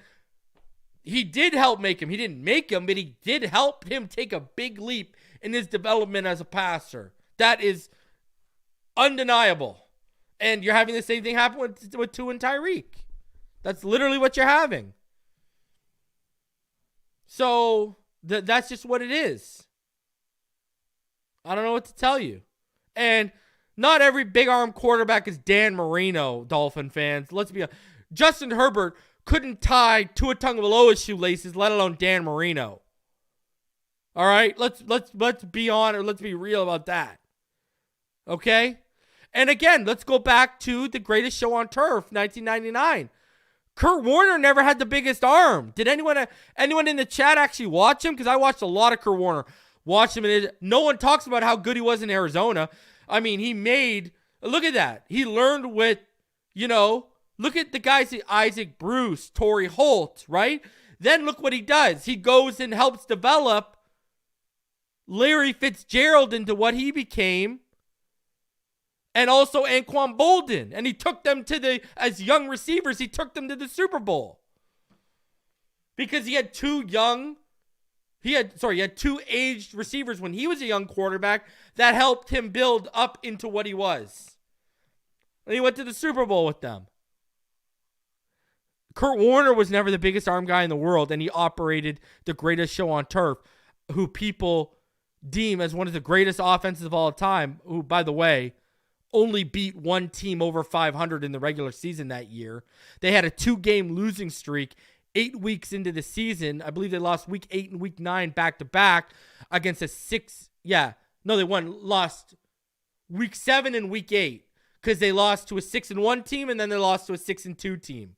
he did help make him. He didn't make him, but he did help him take a big leap in his development as a passer. That is undeniable. And you're having the same thing happen with Tua and Tyreek. That's literally what you're having. So that's just what it is. I don't know what to tell you. And not every big arm quarterback is Dan Marino, Dolphin fans. Let's be honest. Justin Herbert couldn't tie Tua Tagovailoa's shoelaces, let alone Dan Marino. All right? Let's be honest. Let's be real about that. Okay? And again, let's go back to the greatest show on turf, 1999. Kurt Warner never had the biggest arm. Did anyone in the chat actually watch him? Because I watched a lot of Kurt Warner. Watched him, and no one talks about how good he was in Arizona. I mean, look at that. He learned with, look at the guys, Isaac Bruce, Torrey Holt, right? Then look what he does. He goes and helps develop Larry Fitzgerald into what he became, and also Anquan Bolden. And he took them as young receivers, he took them to the Super Bowl. Because he had two young He had 2 aged receivers when he was a young quarterback that helped him build up into what he was. And he went to the Super Bowl with them. Kurt Warner was never the biggest arm guy in the world, and he operated the greatest show on turf, who people deem as one of the greatest offenses of all time, who, by the way, only beat one team over 500 in the regular season that year. They had a 2-game losing streak 8 weeks into the season. I believe they lost week 8 and week 9 back-to-back against a 6. Yeah. No, lost week 7 and week 8 because they lost to a 6-1 team and then they lost to a 6-2 team.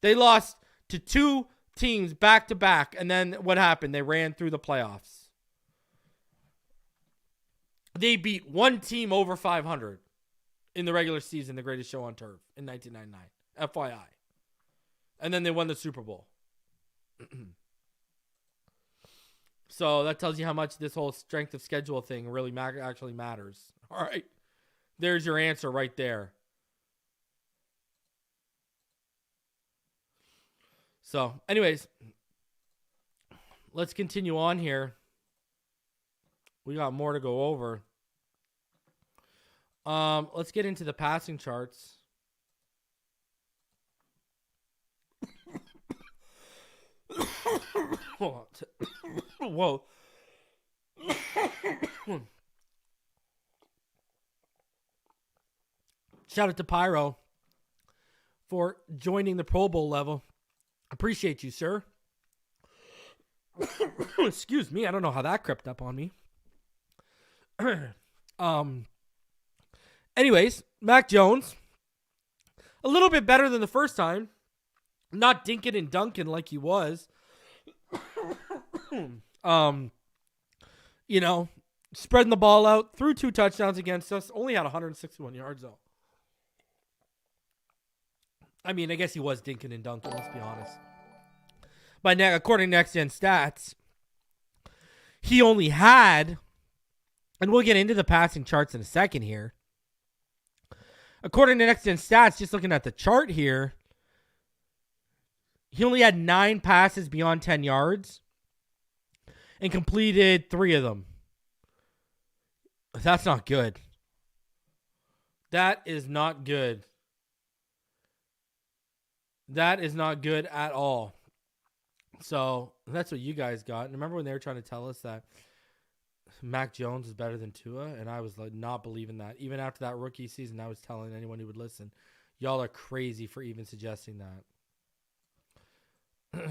They lost to 2 teams back-to-back, and then what happened? They ran through the playoffs. They beat one team over 500 in the regular season, the greatest show on turf, in 1999. FYI. And then they won the Super Bowl. So that tells you how much this whole strength of schedule thing really actually matters. All right. There's your answer right there. So, anyways, let's continue on here. We got more to go over. Let's get into the passing charts. Hold on. Whoa. Shout out to Pyro for joining the Pro Bowl level. Appreciate you, sir. Excuse me. I don't know how that crept up on me. Anyways, Mac Jones, a little bit better than the first time. Not dinking and dunking like he was. Spreading the ball out, threw 2 touchdowns against us. Only had 161 yards, though. I mean, I guess he was dinking and dunking, let's be honest. But according to Next Gen Stats, he only had, and we'll get into the passing charts in a second here. According to Next Gen Stats, just looking at the chart here, he only had 9 passes beyond 10 yards and completed 3 of them. That's not good. That is not good. That is not good at all. So that's what you guys got. And remember when they were trying to tell us that Mac Jones is better than Tua? And I was like not believing that. Even after that rookie season, I was telling anyone who would listen, y'all are crazy for even suggesting that.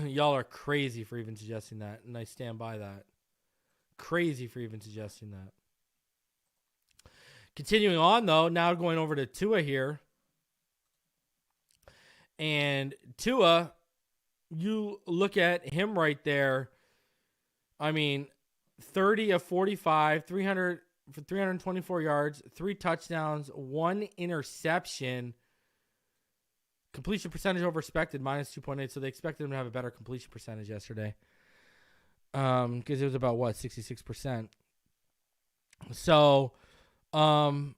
Y'all are crazy for even suggesting that. And I stand by that. Crazy for even suggesting that. Continuing on, though, now going over to Tua here. And Tua, you look at him right there. I mean, 30 of 45, 324 yards, 3 touchdowns, 1 interception. Completion percentage over expected, minus 2.8. So they expected him to have a better completion percentage yesterday. Because it was about, 66%. So, and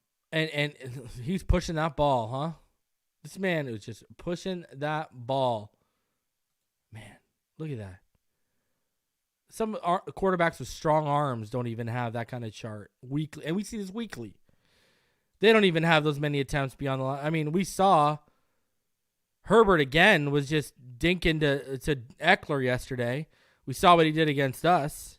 he's pushing that ball, huh? This man was just pushing that ball. Man, look at that. Some quarterbacks with strong arms don't even have that kind of chart weekly. And we see this weekly. They don't even have those many attempts beyond the line. I mean, we saw Herbert again was just dinking to Eckler yesterday. We saw what he did against us.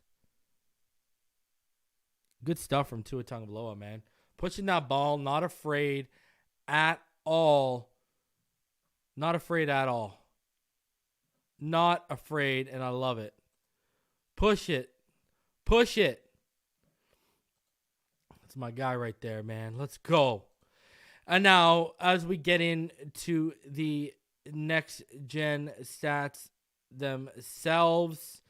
Good stuff from Tua Tagovailoa, man. Pushing that ball, not afraid at all. Not afraid at all. Not afraid, and I love it. Push it. Push it. That's my guy right there, man. Let's go. And now, as we get into the next gen stats themselves,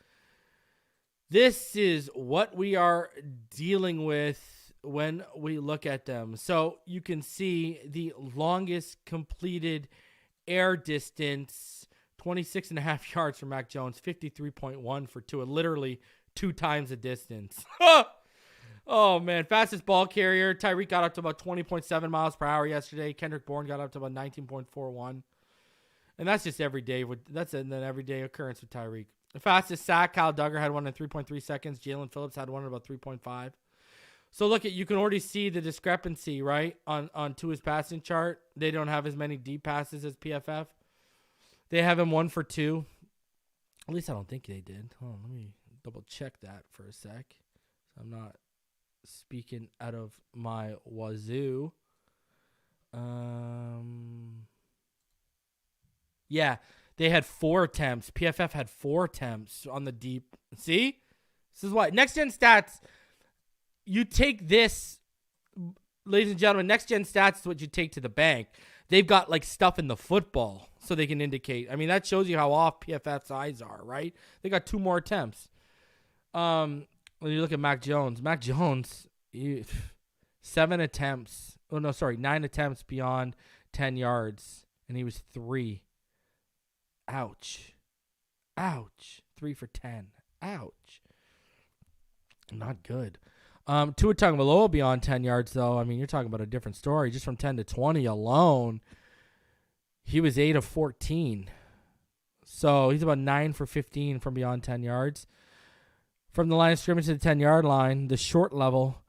this is what we are dealing with when we look at them. So you can see the longest completed air distance, 26.5 yards for Mac Jones, 53.1 for Tua, literally 2 times the distance. Oh, man. Fastest ball carrier. Tyreek got up to about 20.7 miles per hour yesterday. Kendrick Bourne got up to about 19.41. And that's just every day. That's an everyday occurrence with Tyreek. The fastest sack, Kyle Duggar had one in 3.3 seconds. Jalen Phillips had one in about 3.5. So look, you can already see the discrepancy, right, on Tua's passing chart. They don't have as many deep passes as PFF. They have him 1 for 2. At least I don't think they did. Hold on, let me double check that for a sec. So I'm not speaking out of my wazoo. Yeah, they had 4 attempts. PFF had 4 attempts on the deep. See? This is why. Next Gen Stats, you take this, ladies and gentlemen, Next Gen Stats is what you take to the bank. They've got like stuff in the football so they can indicate. I mean, that shows you how off PFF's eyes are, right? They got 2 more attempts. When you look at Mac Jones, 9 attempts beyond 10 yards, and he was 3. Ouch. 3 for 10. Ouch. Not good. Tua Tagovailoa beyond 10 yards, though. I mean, you're talking about a different story. Just from 10 to 20 alone, he was 8 of 14. So he's about 9 for 15 from beyond 10 yards. From the line of scrimmage to the 10-yard line, the short level,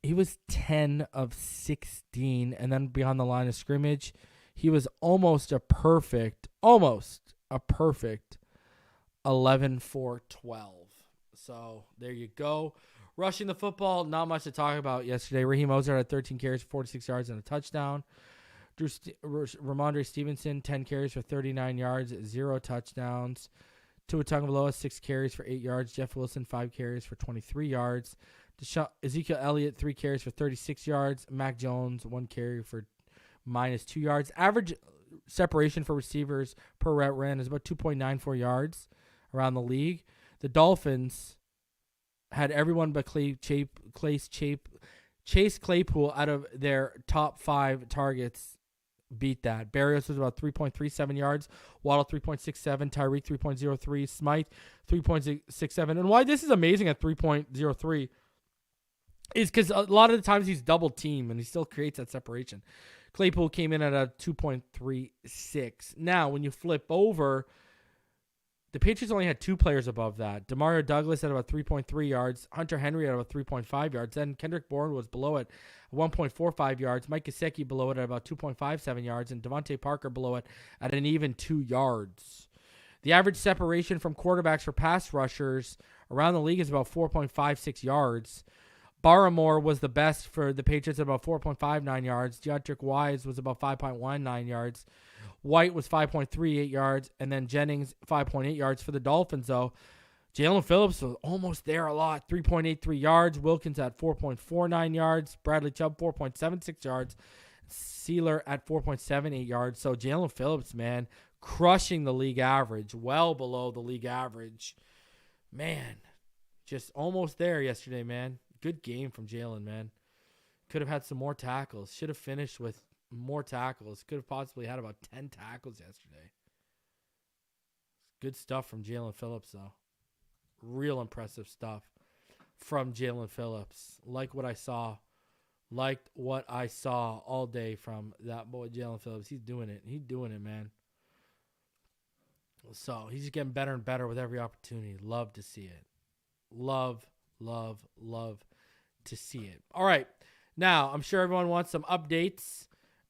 he was 10 of 16. And then beyond the line of scrimmage, he was almost a perfect 11 for 12. So there you go. Rushing the football, not much to talk about yesterday. Raheem Mostert had 13 carries for 46 yards and a touchdown. Ramondre Stevenson, 10 carries for 39 yards, 0 touchdowns. Tua Tagovailoa, 6 carries for 8 yards. Jeff Wilson, 5 carries for 23 yards. Ezekiel Elliott, 3 carries for 36 yards. Mac Jones, 1 carry for -2 yards. Average separation for receivers per route ran is about 2.94 yards around the league. The Dolphins had everyone but Chase Claypool out of their top 5 targets beat that. Barrios was about 3.37 yards. Waddle 3.67. Tyreek 3.03. Smythe 3.67. And why this is amazing at 3.03 is because a lot of the times he's double teamed and he still creates that separation. Claypool came in at a 2.36. Now, when you flip over, the Patriots only had 2 players above that. Demario Douglas at about 3.3 yards. Hunter Henry at about 3.5 yards. Then Kendrick Bourne was below it at 1.45 yards. Mike Gesicki below it at about 2.57 yards. And Devontae Parker below it at an even 2 yards. The average separation from quarterbacks for pass rushers around the league is about 4.56 yards. Barmore was the best for the Patriots at about 4.59 yards. Deontay Wise was about 5.19 yards. White was 5.38 yards. And then Jennings, 5.8 yards. For the Dolphins, though, Jalen Phillips was almost there a lot, 3.83 yards. Wilkins at 4.49 yards. Bradley Chubb, 4.76 yards. Sealer at 4.78 yards. So Jalen Phillips, man, crushing the league average, well below the league average. Man, just almost there yesterday, man. Good game from Jalen, man. Could have had some more tackles. Should have finished with more tackles. Could have possibly had about 10 tackles yesterday. Good stuff from Jalen Phillips, though. Real impressive stuff from Jalen Phillips. Like what I saw. Liked what I saw all day from that boy, Jalen Phillips. He's doing it. He's doing it, man. So he's just getting better and better with every opportunity. Love to see it. Love to see it. All right. Now, I'm sure everyone wants some updates.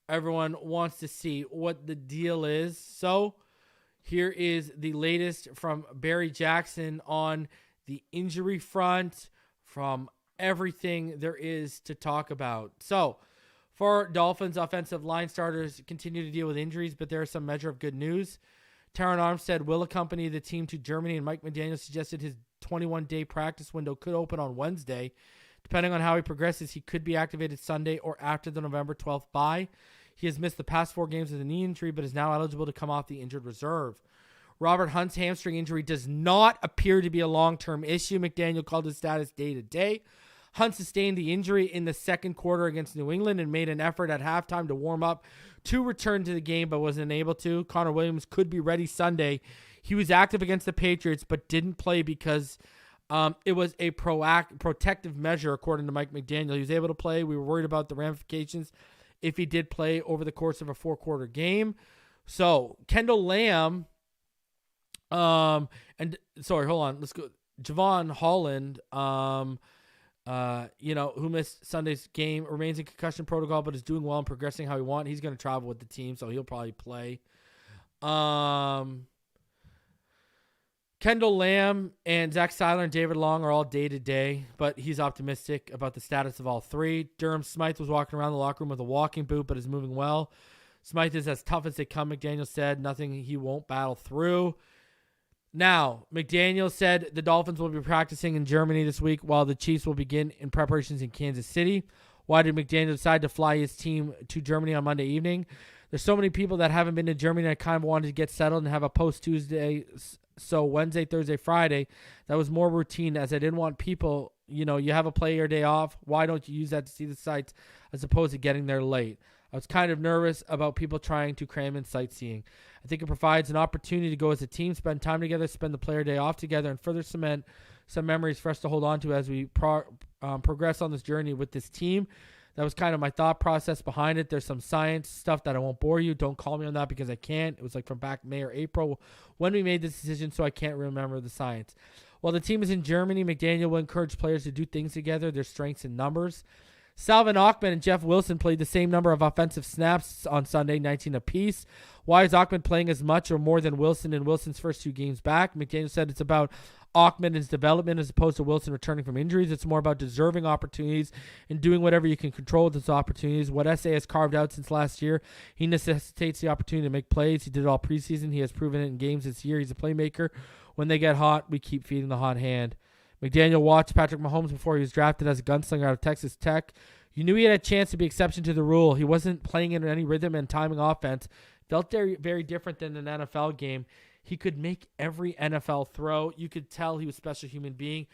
Everyone wants to see what the deal is. So here is the latest from Barry Jackson on the injury front, from everything there is to talk about. So for Dolphins, offensive line starters continue to deal with injuries, but there is some measure of good news. Taron Armstead will accompany the team to Germany, and Mike McDaniel suggested his 21-day practice window could open on Wednesday. Depending on how he progresses, he could be activated Sunday or after the November 12th bye. He has missed the past 4 games with a knee injury, but is now eligible to come off the injured reserve. Robert Hunt's hamstring injury does not appear to be a long-term issue. McDaniel called his status day-to-day. Hunt sustained the injury in the second quarter against New England and made an effort at halftime to warm up to return to the game, but wasn't able to. Connor Williams could be ready Sunday. He was active against the Patriots, but didn't play because it was a protective measure, according to Mike McDaniel. He was able to play. We were worried about the ramifications if he did play over the course of a 4-quarter game. So Kendall Lamb, hold on. Let's go. Javon Holland, who missed Sunday's game, remains in concussion protocol, but is doing well and progressing how he wants. He's going to travel with the team, so he'll probably play. Kendall Lamb and Zach Seiler and David Long are all day-to-day, but he's optimistic about the status of all three. Durham Smythe was walking around the locker room with a walking boot, but is moving well. Smythe is as tough as they come, McDaniel said. Nothing he won't battle through. Now, McDaniel said the Dolphins will be practicing in Germany this week while the Chiefs will begin in preparations in Kansas City. Why did McDaniel decide to fly his team to Germany on Monday evening? There's so many people that haven't been to Germany and I kind of wanted to get settled and have a post-Tuesday. So Wednesday, Thursday, Friday, that was more routine as I didn't want people, you have a player day off. Why don't you use that to see the sights as opposed to getting there late? I was kind of nervous about people trying to cram in sightseeing. I think it provides an opportunity to go as a team, spend time together, spend the player day off together, and further cement some memories for us to hold on to as we progress on this journey with this team. That was kind of my thought process behind it. There's some science stuff that I won't bore you. Don't call me on that because I can't. It was like from back May or April when we made this decision, so I can't remember the science. While the team is in Germany, McDaniel will encourage players to do things together, their strengths in numbers. Salvin Ahmed and Jeff Wilson played the same number of offensive snaps on Sunday, 19 apiece. Why is Ahmed playing as much or more than Wilson in Wilson's first 2 games back? McDaniel said it's about Ahmed and his development as opposed to Wilson returning from injuries. It's more about deserving opportunities and doing whatever you can control with those opportunities. What SA has carved out since last year, he necessitates the opportunity to make plays. He did it all preseason. He has proven it in games this year. He's a playmaker. When they get hot, we keep feeding the hot hand. McDaniel watched Patrick Mahomes before he was drafted as a gunslinger out of Texas Tech. You knew he had a chance to be exception to the rule. He wasn't playing in any rhythm and timing offense. Felt very, very different than an NFL game. He could make every NFL throw. You could tell he was a special human being.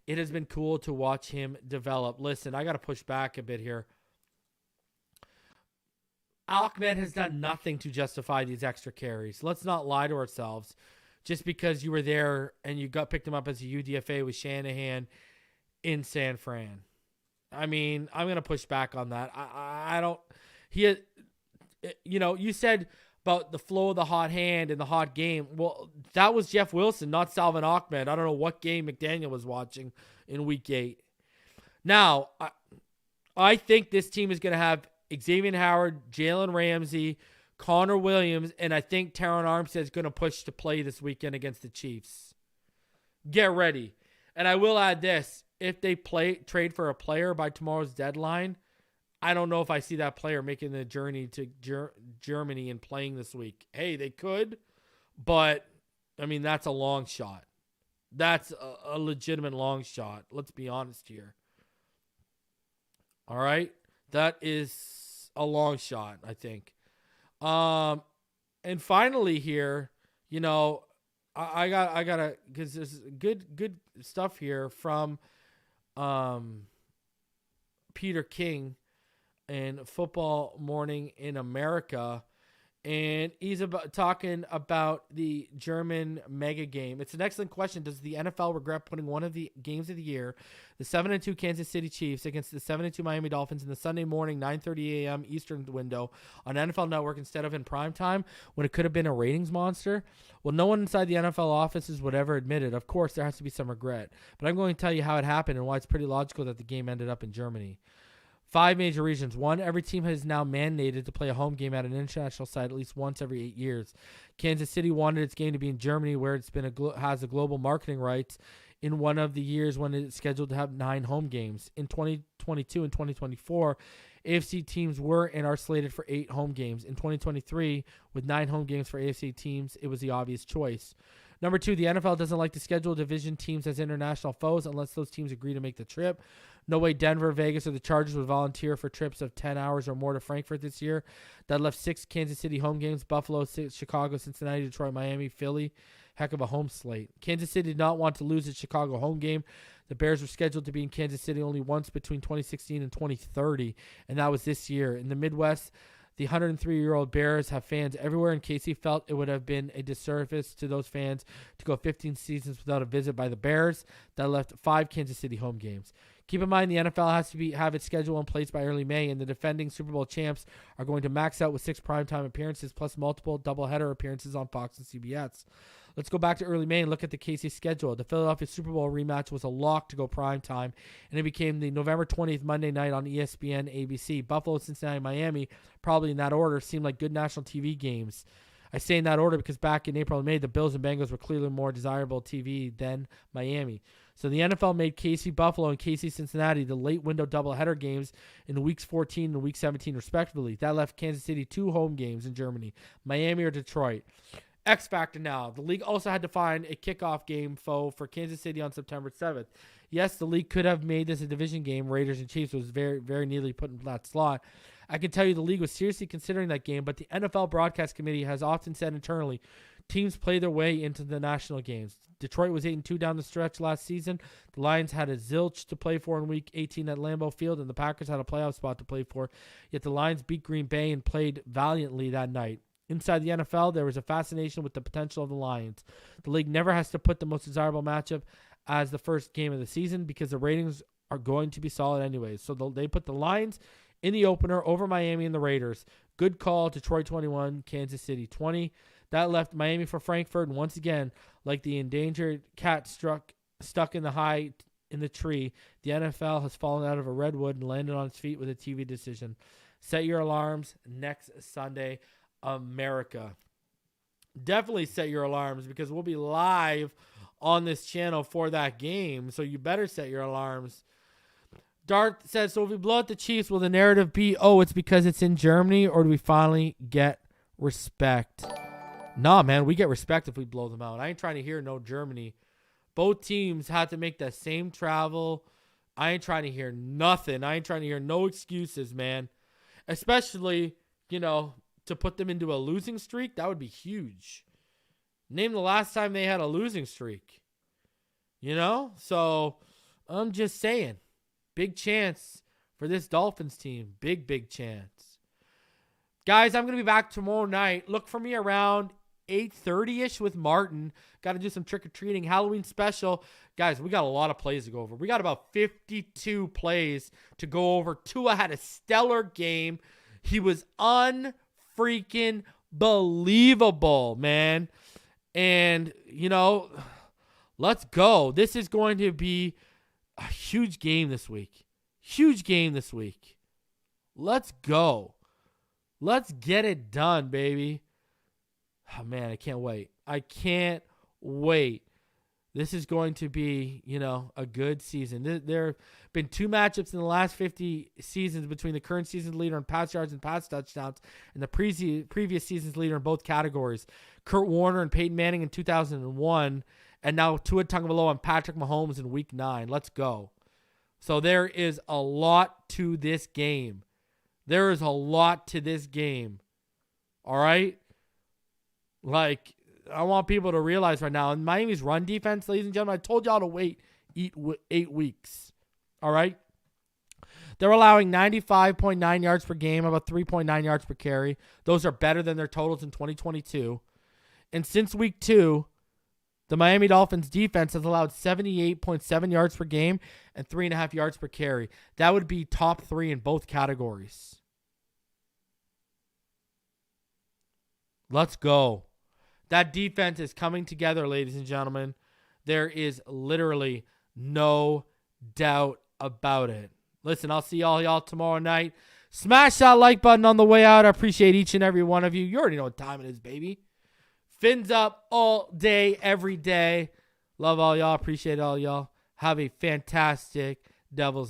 It has been cool to watch him develop. Listen, I got to push back a bit here. Ahmed has done nothing to justify these extra carries. Let's not lie to ourselves. Just because you were there and you picked him up as a UDFA with Shanahan in San Fran. I mean, I'm going to push back on that. I don't. You said about the flow of the hot hand and the hot game. Well, that was Jeff Wilson, not Salvin Ahmed. I don't know what game McDaniel was watching in Week 8. Now, I think this team is going to have Xavier Howard, Jalen Ramsey, Connor Williams, and I think Teron Armstead is going to push to play this weekend against the Chiefs. Get ready. And I will add this. If they trade for a player by tomorrow's deadline, I don't know if I see that player making the journey to Germany and playing this week. Hey, they could, but, I mean, that's a long shot. That's a legitimate long shot. Let's be honest here. All right? That is a long shot, I think. And finally here, I gotta, because there's good stuff here from Peter King in Football Morning in America, and he's talking about the German mega game. It's an excellent question. Does the NFL regret putting one of the games of the year, the 7-2 Kansas City Chiefs against the 7-2 Miami Dolphins in the Sunday morning 9:30 a.m. Eastern window on NFL Network instead of in prime time when it could have been a ratings monster? Well, no one inside the NFL offices would ever admit it. Of course, there has to be some regret, but I'm going to tell you how it happened and why it's pretty logical that the game ended up in Germany. 5 major reasons. 1, every team has now mandated to play a home game at an international site at least once every 8 years. Kansas City wanted its game to be in Germany, where it's been has a global marketing rights in one of the years when it's scheduled to have 9 home games. In 2022 and 2024, AFC teams were and are slated for 8 home games. In 2023, with 9 home games for AFC teams, it was the obvious choice. Number 2, the NFL doesn't like to schedule division teams as international foes unless those teams agree to make the trip. No way Denver, Vegas, or the Chargers would volunteer for trips of 10 hours or more to Frankfurt this year. That left 6 Kansas City home games: Buffalo, Chicago, Cincinnati, Detroit, Miami, Philly. Heck of a home slate. Kansas City did not want to lose its Chicago home game. The Bears were scheduled to be in Kansas City only once between 2016 and 2030, and that was this year. In the Midwest, the 103-year-old Bears have fans everywhere, and Casey felt it would have been a disservice to those fans to go 15 seasons without a visit by the Bears. That left 5 Kansas City home games. Keep in mind the NFL has to have its schedule in place by early May, and the defending Super Bowl champs are going to max out with 6 primetime appearances plus multiple doubleheader appearances on Fox and CBS. Let's go back to early May and look at the KC schedule. The Philadelphia Super Bowl rematch was a lock to go primetime, and it became the November 20th Monday night on ESPN ABC. Buffalo, Cincinnati, Miami, probably in that order, seemed like good national TV games. I say in that order because back in April and May, the Bills and Bengals were clearly more desirable TV than Miami. So the NFL made KC Buffalo and KC Cincinnati the late window doubleheader games in weeks 14 and week 17 respectively. That left Kansas City 2 home games in Germany, Miami or Detroit. X factor now. The league also had to find a kickoff game foe for Kansas City on September 7th. Yes, the league could have made this a division game. Raiders and Chiefs was very, very neatly put in that slot. I can tell you the league was seriously considering that game, but the NFL Broadcast Committee has often said internally, teams play their way into the national games. Detroit was 8-2 down the stretch last season. The Lions had a zilch to play for in Week 18 at Lambeau Field, and the Packers had a playoff spot to play for. Yet the Lions beat Green Bay and played valiantly that night. Inside the NFL, there was a fascination with the potential of the Lions. The league never has to put the most desirable matchup as the first game of the season because the ratings are going to be solid anyways. So they put the Lions in the opener over Miami and the Raiders. Good call. Detroit 21, Kansas City 20. That left Miami for Frankfurt, and once again, like the endangered cat stuck in the tree, the NFL has fallen out of a redwood and landed on its feet with a TV decision. Set your alarms next Sunday, America. Definitely set your alarms because we'll be live on this channel for that game, so you better set your alarms. Dart says, so if we blow out the Chiefs, will the narrative be, oh, it's because it's in Germany, or do we finally get respect? Nah, man, we get respect if we blow them out. I ain't trying to hear no Germany. Both teams had to make that same travel. I ain't trying to hear nothing. I ain't trying to hear no excuses, man. Especially, to put them into a losing streak, that would be huge. Name the last time they had a losing streak. So I'm just saying. Big chance for this Dolphins team. Big, big chance. Guys, I'm going to be back tomorrow night. Look for me around 8:30-ish with Martin. Got to do some trick-or-treating. Halloween special. Guys, we got a lot of plays to go over. We got about 52 plays to go over. Tua had a stellar game. He was unfreaking believable, man. And, let's go. This is going to be a huge game this week. Huge game this week. Let's go. Let's get it done, baby. Oh, man, I can't wait. I can't wait. This is going to be, a good season. There have been 2 matchups in the last 50 seasons between the current season's leader in pass yards and pass touchdowns and the previous season's leader in both categories. Kurt Warner and Peyton Manning in 2001, and now Tua Tagovailoa and Patrick Mahomes in Week 9. Let's go. So there is a lot to this game. There is a lot to this game. All right? I want people to realize right now, in Miami's run defense, ladies and gentlemen, I told y'all to wait 8 weeks. All right? They're allowing 95.9 yards per game, about 3.9 yards per carry. Those are better than their totals in 2022. And since week 2, the Miami Dolphins defense has allowed 78.7 yards per game and 3.5 yards per carry. That would be top 3 in both categories. Let's go. That defense is coming together, ladies and gentlemen. There is literally no doubt about it. Listen, I'll see all y'all tomorrow night. Smash that like button on the way out. I appreciate each and every one of you. You already know what time it is, baby. Fins up all day, every day. Love all y'all. Appreciate all y'all. Have a fantastic Devil's night.